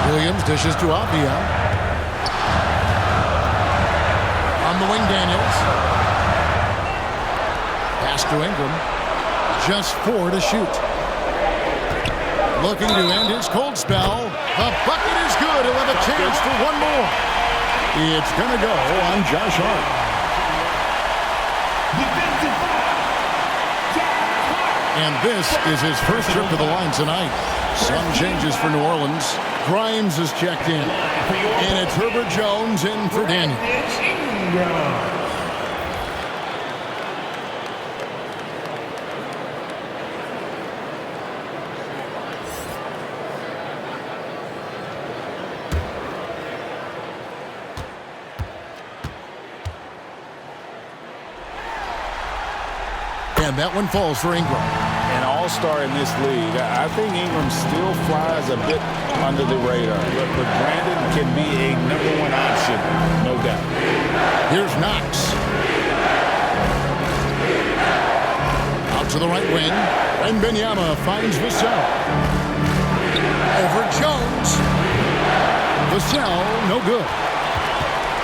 Williams dishes to Avia. On the wing, Daniels. Pass to Ingram. Just 4 to shoot. Looking to end his cold spell. The bucket is good. He'll have a chance for one more. It's going to go on Josh Hart. And this is his first trip to the line tonight. Some changes for New Orleans. Grimes is checked in. And it's Herbert Jones in for Daniels. And that one falls for Ingram. An all-star in this league. I think Ingram still flies a bit under the radar. But Brandon can be a #1 option, no doubt. Here's Knox. Out to the right wing. Wembanyama finds Vassell. Over Jones. Vassell, no good.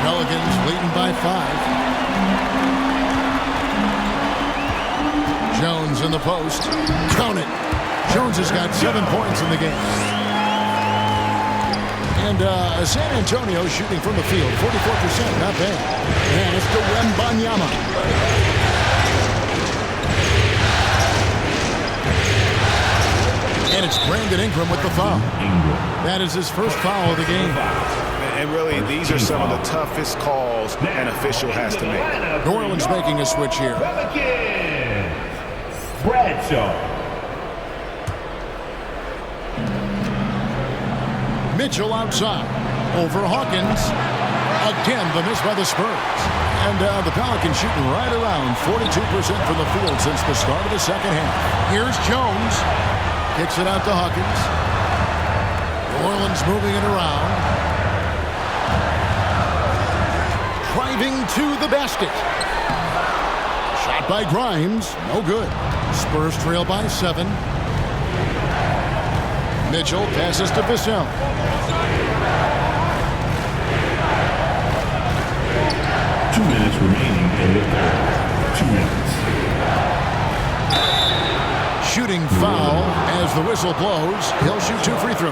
Pelicans leading by 5. Jones in the post. Count it. Jones has got 7 points in the game. And San Antonio shooting from the field. 44%, not bad. And it's to Wembanyama. And it's Brandon Ingram with the foul. That is his first foul of the game. And really, these are some of the toughest calls an official has to make. New Orleans making a switch here. Bradshaw. Mitchell outside. Over Hawkins. Again, the miss by the Spurs. And the Pelicans shooting right around 42% from the field since the start of the second half. Here's Jones. Kicks it out to Hawkins. New Orleans moving it around. Driving to the basket. Shot by Grimes. No good. Spurs trail by 7. Mitchell passes to Vassell. Two minutes remaining in the third. 2 minutes. Shooting foul as the whistle blows. He'll shoot 2 free throws.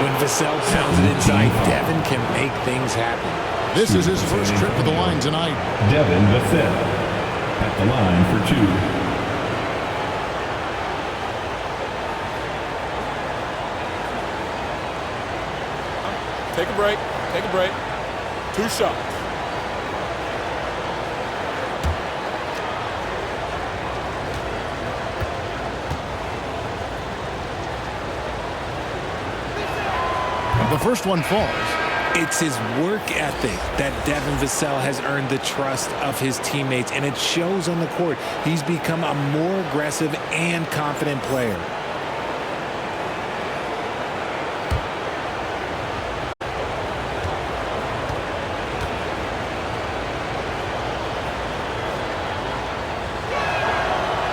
When Vassell pounds it inside, Devin can make things happen. This is his first trip to the line tonight. Devin Vassell at the line for 2. Take a break. Take a break. 2 shots. The first one falls. It's his work ethic that Devin Vassell has earned the trust of his teammates, and it shows on the court. He's become a more aggressive and confident player.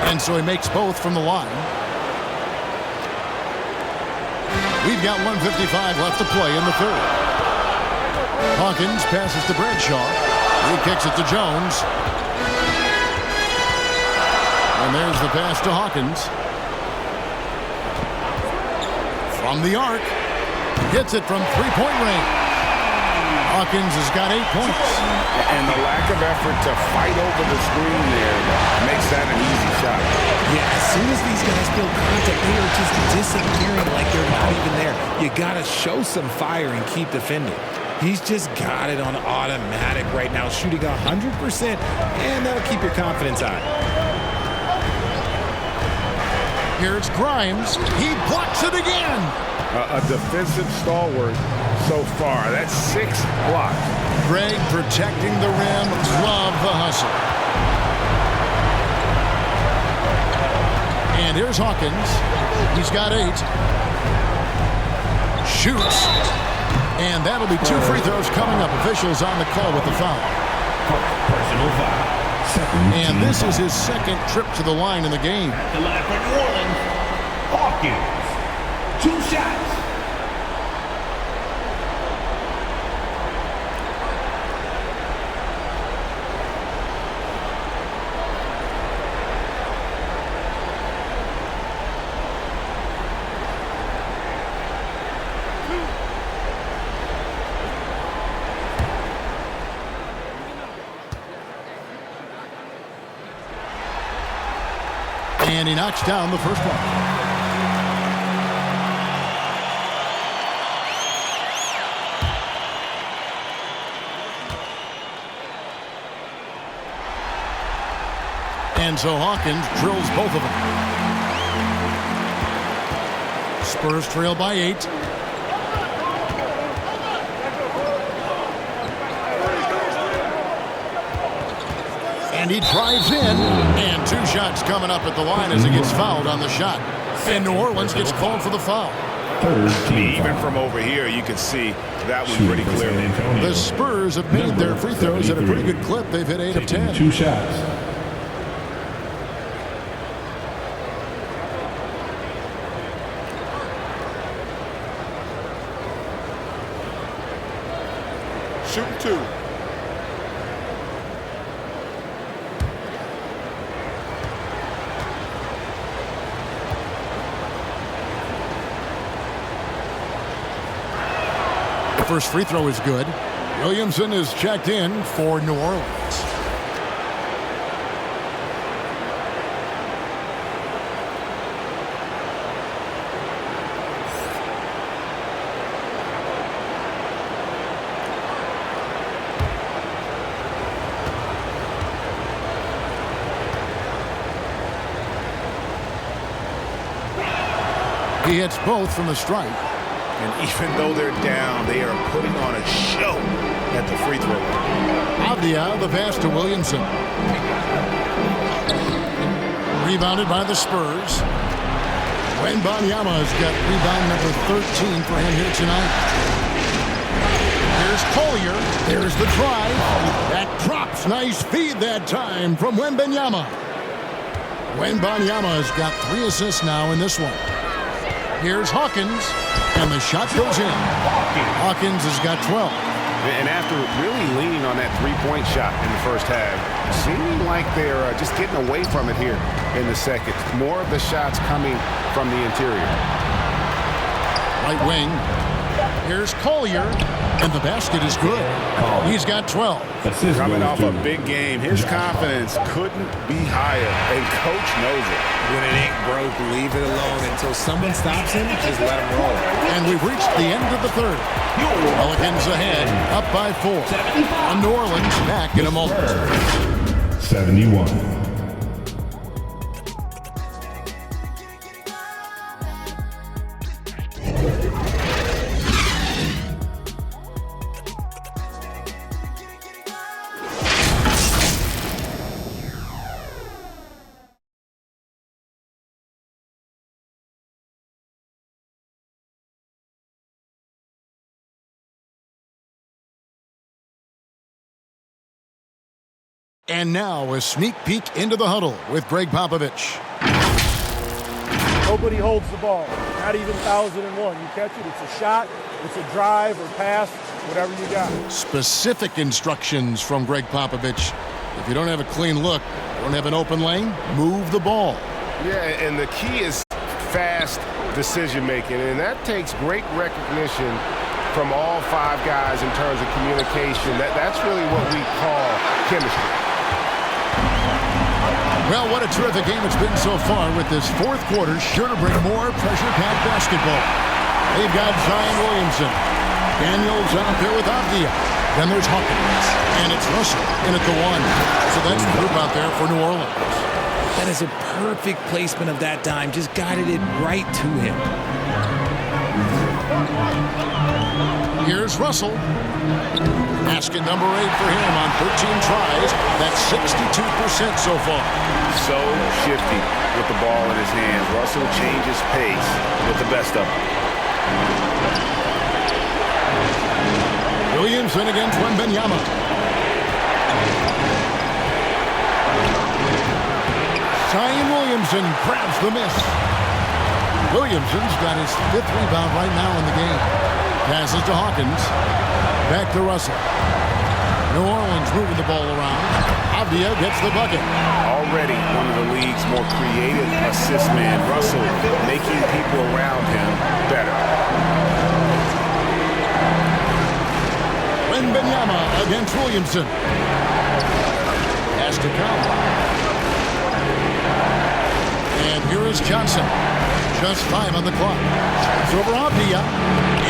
And so he makes both from the line. We've got 1:55 left to play in the third. Hawkins passes to Bradshaw. He kicks it to Jones. And there's the pass to Hawkins. From the arc. Hits it from three-point range. Hawkins has got 8 points. And the lack of effort to fight over the screen there makes that an easy shot. Yeah, as soon as these guys feel contact, they are just disappearing like they're not even there. You got to show some fire and keep defending. He's just got it on automatic right now, shooting 100%, and that'll keep your confidence high. Here's Grimes. He blocks it again. A defensive stalwart so far. That's 6 blocks. Greg protecting the rim. Love the hustle. And here's Hawkins. He's got 8. Shoots. And that'll be 2 free throws coming up. Officials on the call with the foul. Personal foul. And this is his 2nd trip to the line in the game. At the line for New Orleans, Hawkins. 2 shots. And he knocks down the first one. And so Hawkins drills both of them. Spurs trail by 8. And he drives in, and 2 shots coming up at the line as he gets fouled on the shot. And New Orleans gets called for the foul. Even from over here, you can see that one pretty clearly. The Spurs have made their free throws at a pretty good clip. They've hit 8 of 10. 2 shots. Shooting 2. The first free throw is good. Williamson is checked in for New Orleans. He hits both from the stripe. And even though they're down, they are putting on a show at the free throw line. Avdia, the pass to Williamson. Rebounded by the Spurs. Wembanyama has got rebound number 13 for him here tonight. Here's Collier. There's the drive. That drops. Nice feed that time from Wembanyama. Wembanyama has got 3 assists now in this one. Here's Hawkins, and the shot goes in. Hawkins has got 12. And after really leaning on that 3-point shot in the first half, seeming like they're just getting away from it here in the second. More of the shots coming from the interior. Right wing. Here's Collier, and the basket is good. He's got 12. Coming off a big game, his confidence couldn't be higher, and coach knows it. When it ain't broke, leave it alone until someone stops him. Just let him roll. And we've reached the end of the third. Pelicans ahead, up by 4. On New Orleans, back in a moment. 71. And now a sneak peek into the huddle with Greg Popovich. Nobody holds the ball, not even 1001. You catch it, it's a shot, it's a drive or pass, whatever you got. Specific instructions from Greg Popovich. If you don't have a clean look, don't have an open lane, move the ball. Yeah, and the key is fast decision-making, and that takes great recognition from all 5 guys in terms of communication. That's really what we call chemistry. Well, what a terrific game it's been so far, with this fourth quarter sure to bring more pressure-packed basketball. They've got Zion Williamson. Daniels out there with Avdia. Then there's Hawkins. And it's Russell in at the 1. So that's the group out there for New Orleans. That is a perfect placement of that dime. Just guided it right to him. Here's Russell. Basket number 8 for him on 13 tries. That's 62% so far. So shifty with the ball in his hands. Russell changes pace with the best of them. Williamson against Wembanyama. Zion Williamson grabs the miss. Williamson's got his 5th rebound right now in the game. Passes to Hawkins. Back to Russell. New Orleans moving the ball around. Avdia gets the bucket. Already one of the league's more creative assist man. Russell making people around him better. Wembanyama against Williamson. Pass to Cowan. And here is Johnson. Just 5 on the clock. It's over Avdia.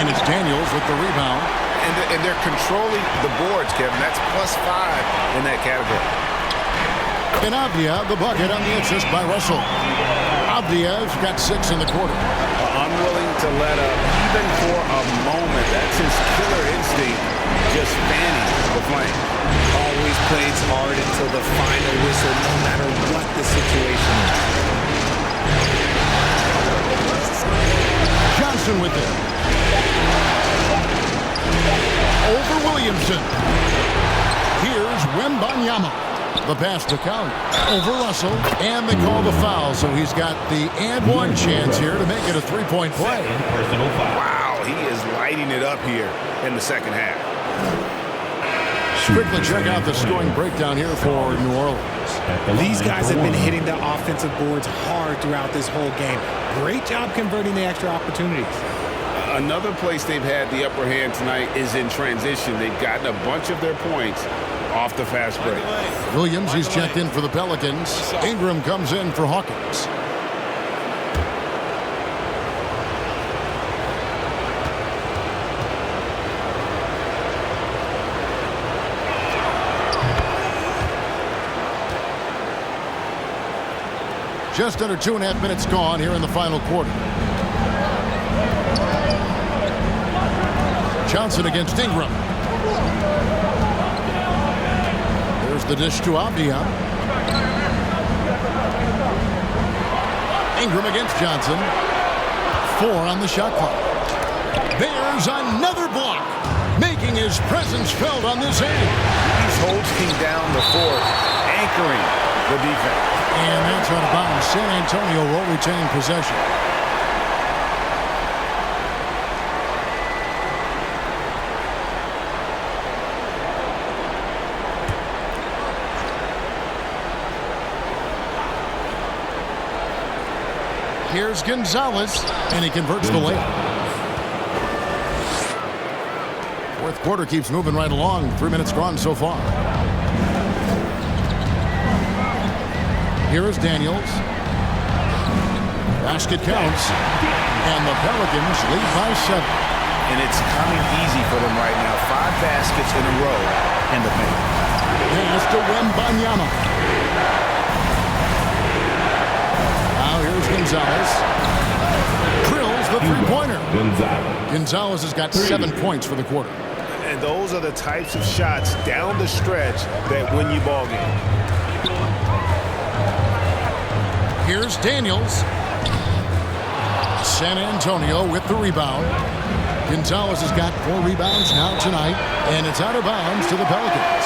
And it's Daniels with the rebound. And they're controlling the boards, Kevin. That's +5 in that category. And Avdia, the bucket on the assist by Russell. Avdia's got 6 in the quarter. Unwilling to let up, even for a moment. That's his killer instinct, just fanning the flame. Always plays hard until the final whistle, no matter what the situation is. Johnson with it. Over Williamson. Here's Wembanyama. The pass to Cowan. Over Russell. And they call the foul, so he's got the and-one chance here to make it a 3-point play. Wow, he is lighting it up here in the second half. Quickly check out the scoring breakdown here for New Orleans. These guys have been hitting the offensive boards hard throughout this whole game. Great job converting the extra opportunities. Another place they've had the upper hand tonight is in transition. They've gotten a bunch of their points off the fast break. Williams, he's checked in for the Pelicans. Ingram comes in for Hawkins. Just under 2.5 minutes gone here in the final quarter. Johnson against Ingram. There's the dish to Avdia. Ingram against Johnson. 4 on the shot clock. There's another block, making his presence felt on this end. He's holding down the fort, anchoring the defense. And that's out of bounds. San Antonio will retain possession. Here's Gonzalez, and he converts the layup. Fourth quarter keeps moving right along. 3 minutes gone so far. Here is Daniels. Basket counts. And the Pelicans lead by 7. And it's coming easy for them right now. 5 baskets in a row in the paint. Pass to Wembanyama. Now here's Gonzalez. Drills the three-pointer. Gonzalez has got 7 points for the quarter. And those are the types of shots down the stretch that win you ball game. Here's Daniels. San Antonio with the rebound. Gonzalez has got 4 rebounds now tonight, and it's out of bounds to the Pelicans.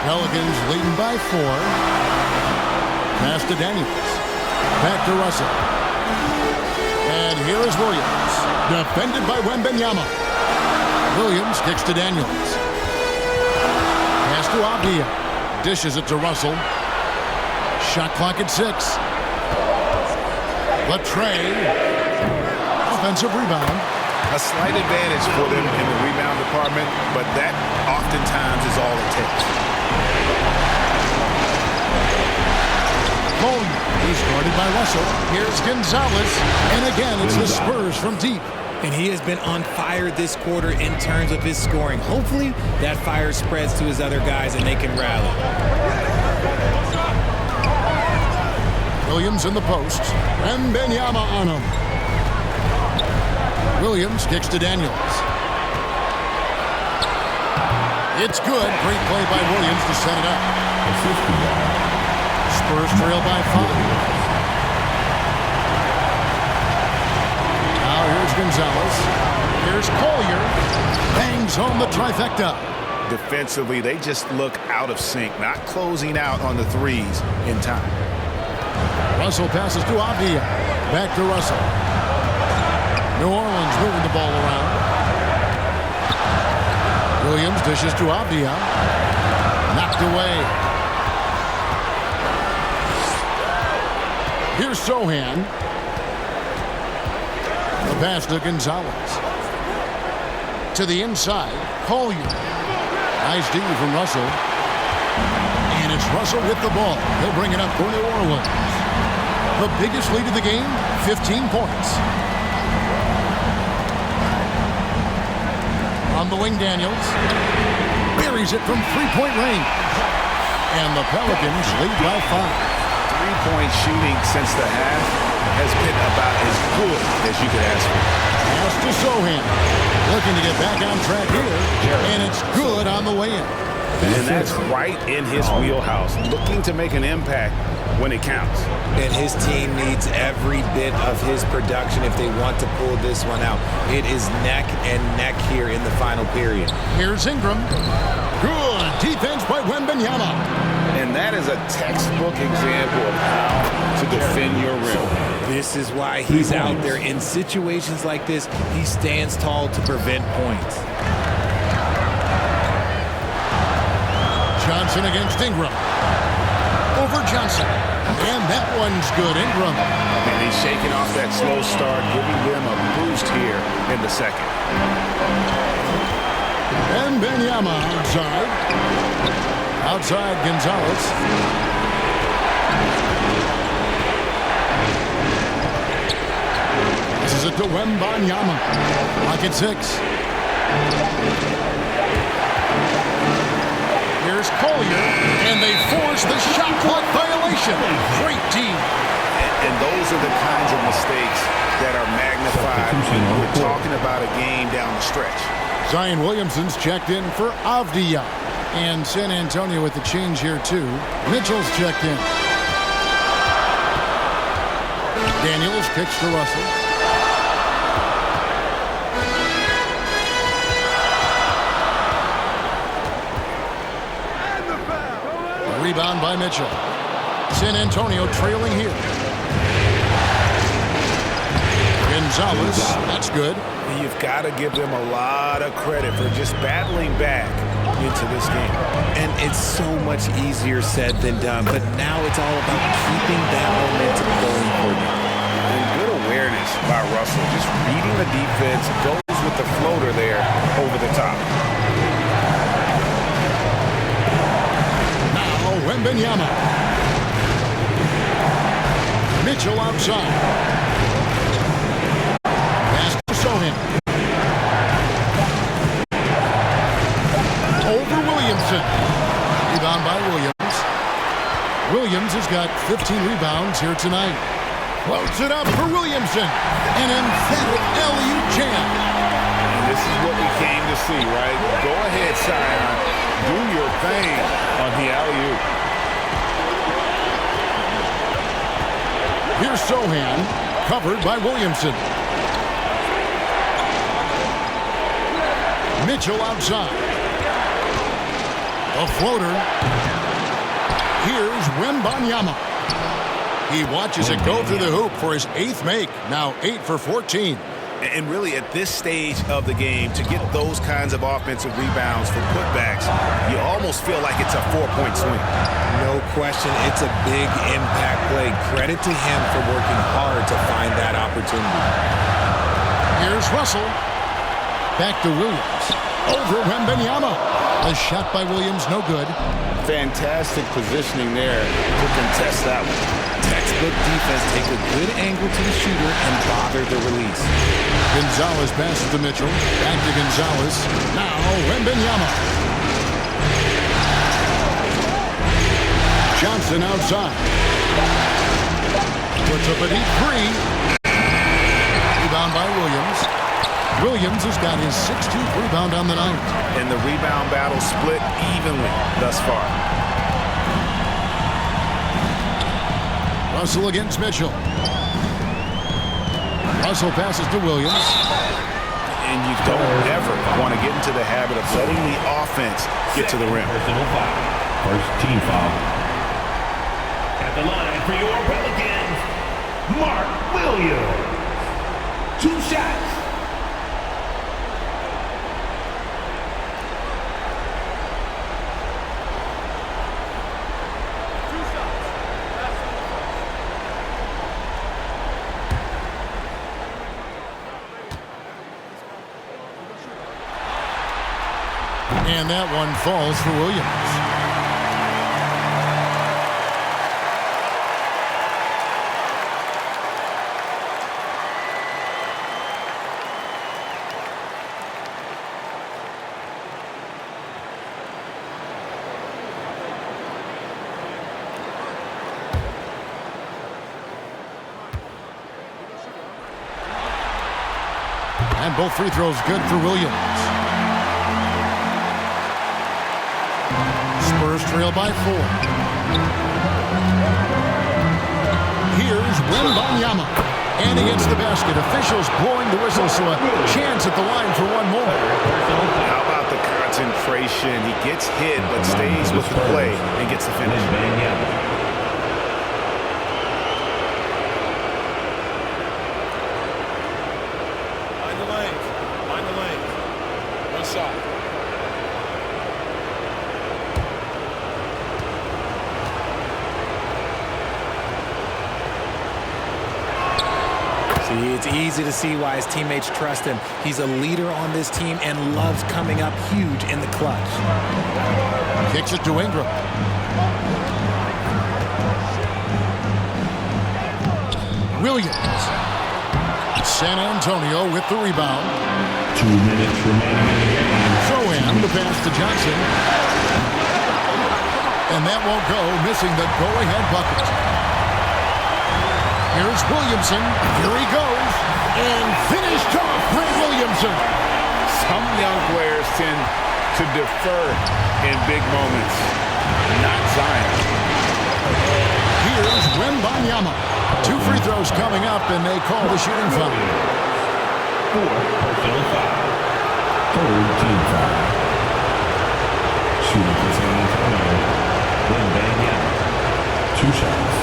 Pelicans leading by 4. Pass to Daniels. Back to Russell. And here is Williams. Defended by Wembanyama. Williams kicks to Daniels. Pass to Avdia. Dishes it to Russell. Shot clock at 6. Latrey. Offensive rebound. A slight advantage for them in the rebound department, but that oftentimes is all it takes. He's guarded by Russell. Here's Gonzalez. And again, it's the Spurs from deep. And he has been on fire this quarter in terms of his scoring. Hopefully, that fire spreads to his other guys and they can rally. Williams in the post. Wembanyama on him. Williams kicks to Daniels. It's good. Great play by Williams to set it up. Spurs trail by 5. Now here's Gonzalez. Here's Collier. Bangs home the trifecta. Defensively, they just look out of sync, not closing out on the threes in time. Russell passes to Avdia. Back to Russell. New Orleans moving the ball around. Williams dishes to Avdia. Knocked away. Here's Sohan. The pass to Gonzalez. To the inside. Collier. Nice D from Russell. And it's Russell with the ball. He'll bring it up for New Orleans. The biggest lead of the game, 15 points. On the wing, Daniels. Buries it from three-point range. And the Pelicans lead by 5. Three-point shooting since the half has been about as good as you could ask for. Pass to Sohan. Looking to get back on track here. And it's good on the way in. And that's right in his wheelhouse. Looking to make an impact when it counts. And his team needs every bit of his production if they want to pull this one out. It is neck and neck here in the final period. Here's Ingram. Good defense by Wembanyama. And that is a textbook example of how to defend your rim. This is why he's out there. In situations like this, he stands tall to prevent points. Johnson against Ingram. Over Johnson. And that one's good. Ingram. And he's shaking off that slow start, giving them a boost here in the second. And Wembanyama outside. Outside Gonzalez. This is it to Wembanyama. Pocket 6. Here's Collier, and they force the shot clock violation. Great team. And those are the kinds of mistakes that are magnified when we're talking about a game down the stretch. Zion Williamson's checked in for Avdia. And San Antonio with the change here, too. Mitchell's checked in. Daniels kicks to Russell. Rebound by Mitchell. San Antonio trailing here. Gonzalez, that's good. You've got to give them a lot of credit for just battling back into this game. And it's so much easier said than done, but now it's all about keeping that momentum going for you. And good awareness by Russell, just reading the defense, goes with the floater there over the top. Wembanyama. Mitchell outside. Pass to Sohan. Over Williamson. Rebound by Williams. Williams has got 15 rebounds here tonight. Floats it up for Williamson. An emphatic alley-oop jam. And this is what we came to see, right? Go ahead, Zion. Do your thing on the alley-oop. Here's Sohan, covered by Williamson. Mitchell outside. A floater. Here's Wembanyama. He watches it go through the hoop for his 8th make. Now 8 for 14. And really, at this stage of the game, to get those kinds of offensive rebounds for putbacks, you almost feel like it's a 4-point swing. No question, it's a big impact play. Credit to him for working hard to find that opportunity. Here's Russell. Back to Williams. Over Wembanyama. A shot by Williams, no good. Fantastic positioning there to contest that one. Textbook defense, take a good angle to the shooter and bother the release. Gonzalez passes to Mitchell. Back to Gonzalez. Now Wembanyama. Johnson outside. Puts up a deep three. Rebound by Williams. Williams has got his 6th rebound on the night. And the rebound battle split evenly thus far. Russell against Mitchell. Russell passes to Williams. And you don't ever want to get into the habit of letting the offense get to the rim. First team foul. At the line for your Pelicans, Mark Williams. 2 shots. And that one falls for Williams. And both free throws good for Williams. Spurs trail by 4. Here's Wembanyama. And he gets the basket. Officials blowing the whistle, so a chance at the line for one more. How about the concentration? He gets hit, but stays with the play and gets the finish. Mind the lane. Mind the lane. One shot. See, it's easy to see why his teammates trust him. He's a leader on this team and loves coming up huge in the clutch. Kicks it to Ingram. Williams. San Antonio with the rebound. 2 minutes remaining in the game. Throw in the pass to Johnson. And that won't go, missing the go-ahead bucket. Here's Williamson. Here he goes. And finished off by Williamson. Some young players tend to defer in big moments. Not Zion. Here's Wembanyama. 2 free throws coming up, and they call the shooting foul. 4 personal foul. 3rd team foul. Shooting for San Antonio. Wembanyama. 2 shots.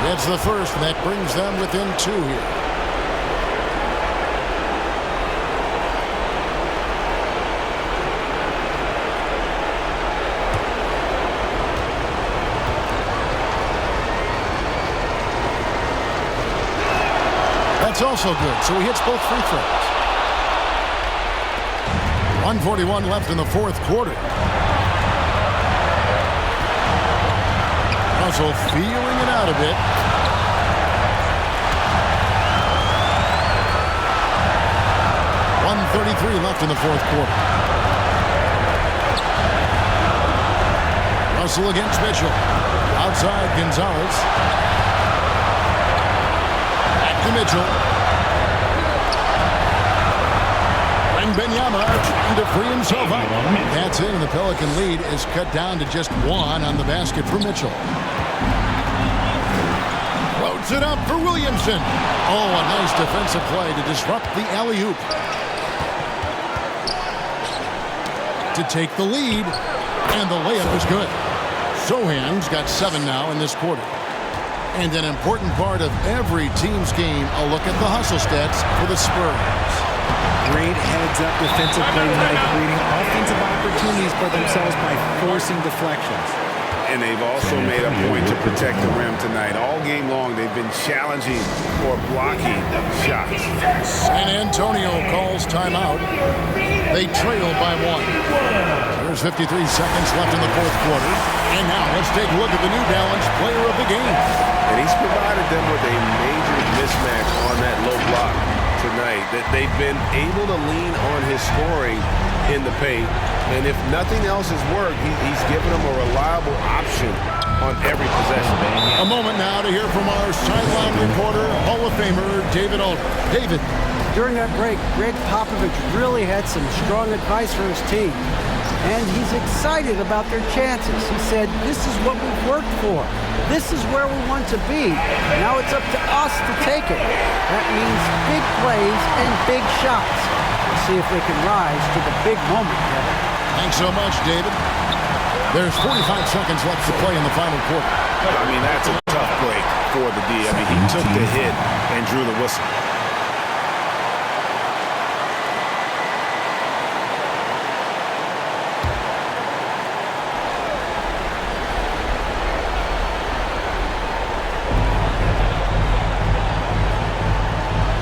That's the first, and that brings them within 2 here. That's also good, so he hits both free throws. 1:41 left in the 4th quarter. Russell feeling it out a bit. .133 left in the 4th quarter. Russell against Mitchell. Outside Gonzalez. Back to Mitchell. Wembanyama trying to free himself up. That's it, and the Pelican lead is cut down to just 1 on the basket for Mitchell. puts it up for Williamson. Oh, a nice defensive play to disrupt the alley-oop. To take the lead, and the layup is good. Sohan's got 7 now in this quarter. And an important part of every team's game, a look at the hustle stats for the Spurs. Great heads-up defensive play tonight, creating offensive opportunities for themselves by forcing deflections. And they've also made a point to protect the rim tonight. All game long, they've been challenging or blocking shots. San Antonio calls timeout. They trail by 1. There's 53 seconds left in the fourth quarter. And now let's take a look at the New Balance player of the game. And he's provided them with a major mismatch on that low block tonight. That they've been able to lean on his scoring in the paint. And if nothing else has worked, he's given them a reliable option on every possession. A moment now to hear from our sideline reporter, Hall of Famer David Aldridge. David. During that break, Greg Popovich really had some strong advice for his team. And he's excited about their chances. He said, this is what we've worked for. This is where we want to be. Now it's up to us to take it. That means big plays and big shots. We'll see if they can rise to the big moment, Kevin. Thanks so much, David. There's 45 seconds left to play in the final quarter. I mean, that's a tough break for the D. I mean, he took the hit and drew the whistle.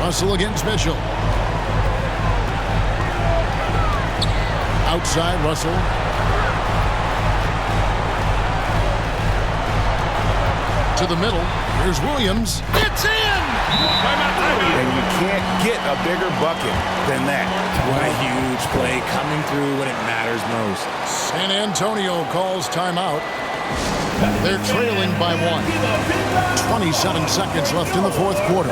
Russell against Mitchell. Outside, Russell. To the middle. Here's Williams. It's in! And you can't get a bigger bucket than that. What a huge play coming through when it matters most. San Antonio calls timeout. They're trailing by 1. 27 seconds left in the fourth quarter.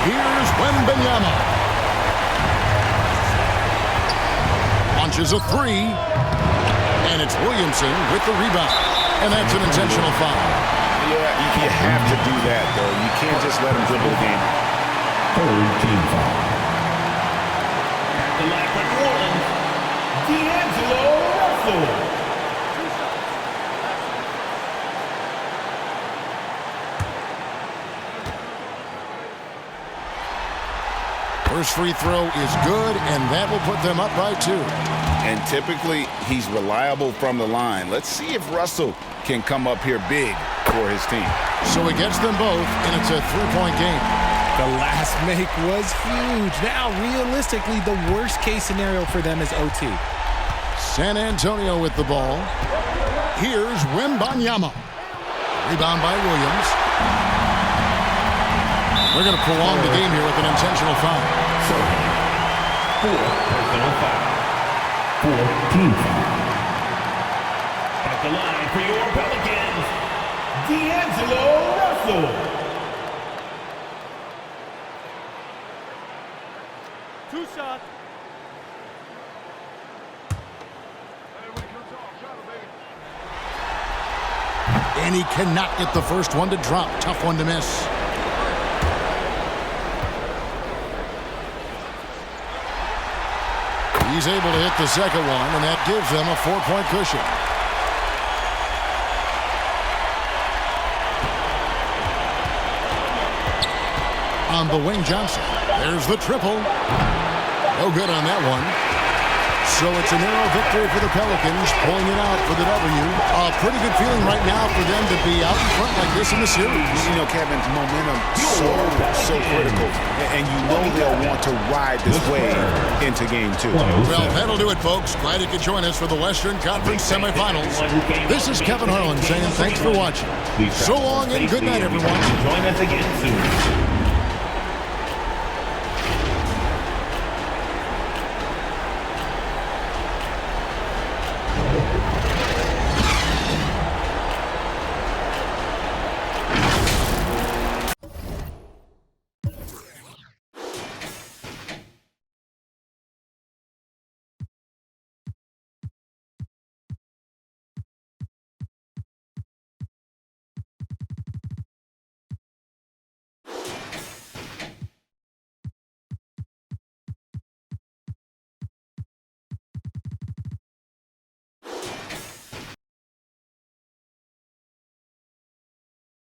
Here's Wembanyama. Launches a 3. And it's Williamson with the rebound. And that's an intentional foul. Yeah, you have to do that, though. You can't just let him dribble the game. Third team foul. At the line for New Orleans, D'Angelo Russell. First free throw is good, and that will put them up by 2. And typically, he's reliable from the line. Let's see if Russell can come up here big for his team. So he gets them both, and it's a 3-point game. The last make was huge. Now, realistically, the worst-case scenario for them is OT. San Antonio with the ball. Here's Wembanyama. Rebound by Williams. We're going to prolong the game here with an intentional foul. So, 4 personal foul. 4 team foul. At the line for your Pelicans, D'Angelo Russell. 2 shots. And he cannot get the first one to drop. Tough one to miss. He's able to hit the second one, and that gives them a 4-point cushion. On the wing, Johnson. There's the triple. No good on that one. So it's a narrow victory for the Pelicans, pulling it out for the W. A pretty good feeling right now for them to be out in front like this in the series. You know, Kevin, momentum so critical. And you know they'll want to ride this wave into game 2. Well, that'll do it, folks. Glad you could join us for the Western Conference semifinals. This is Kevin Harlan saying thanks for watching. So long and good night, everyone. Join us again soon.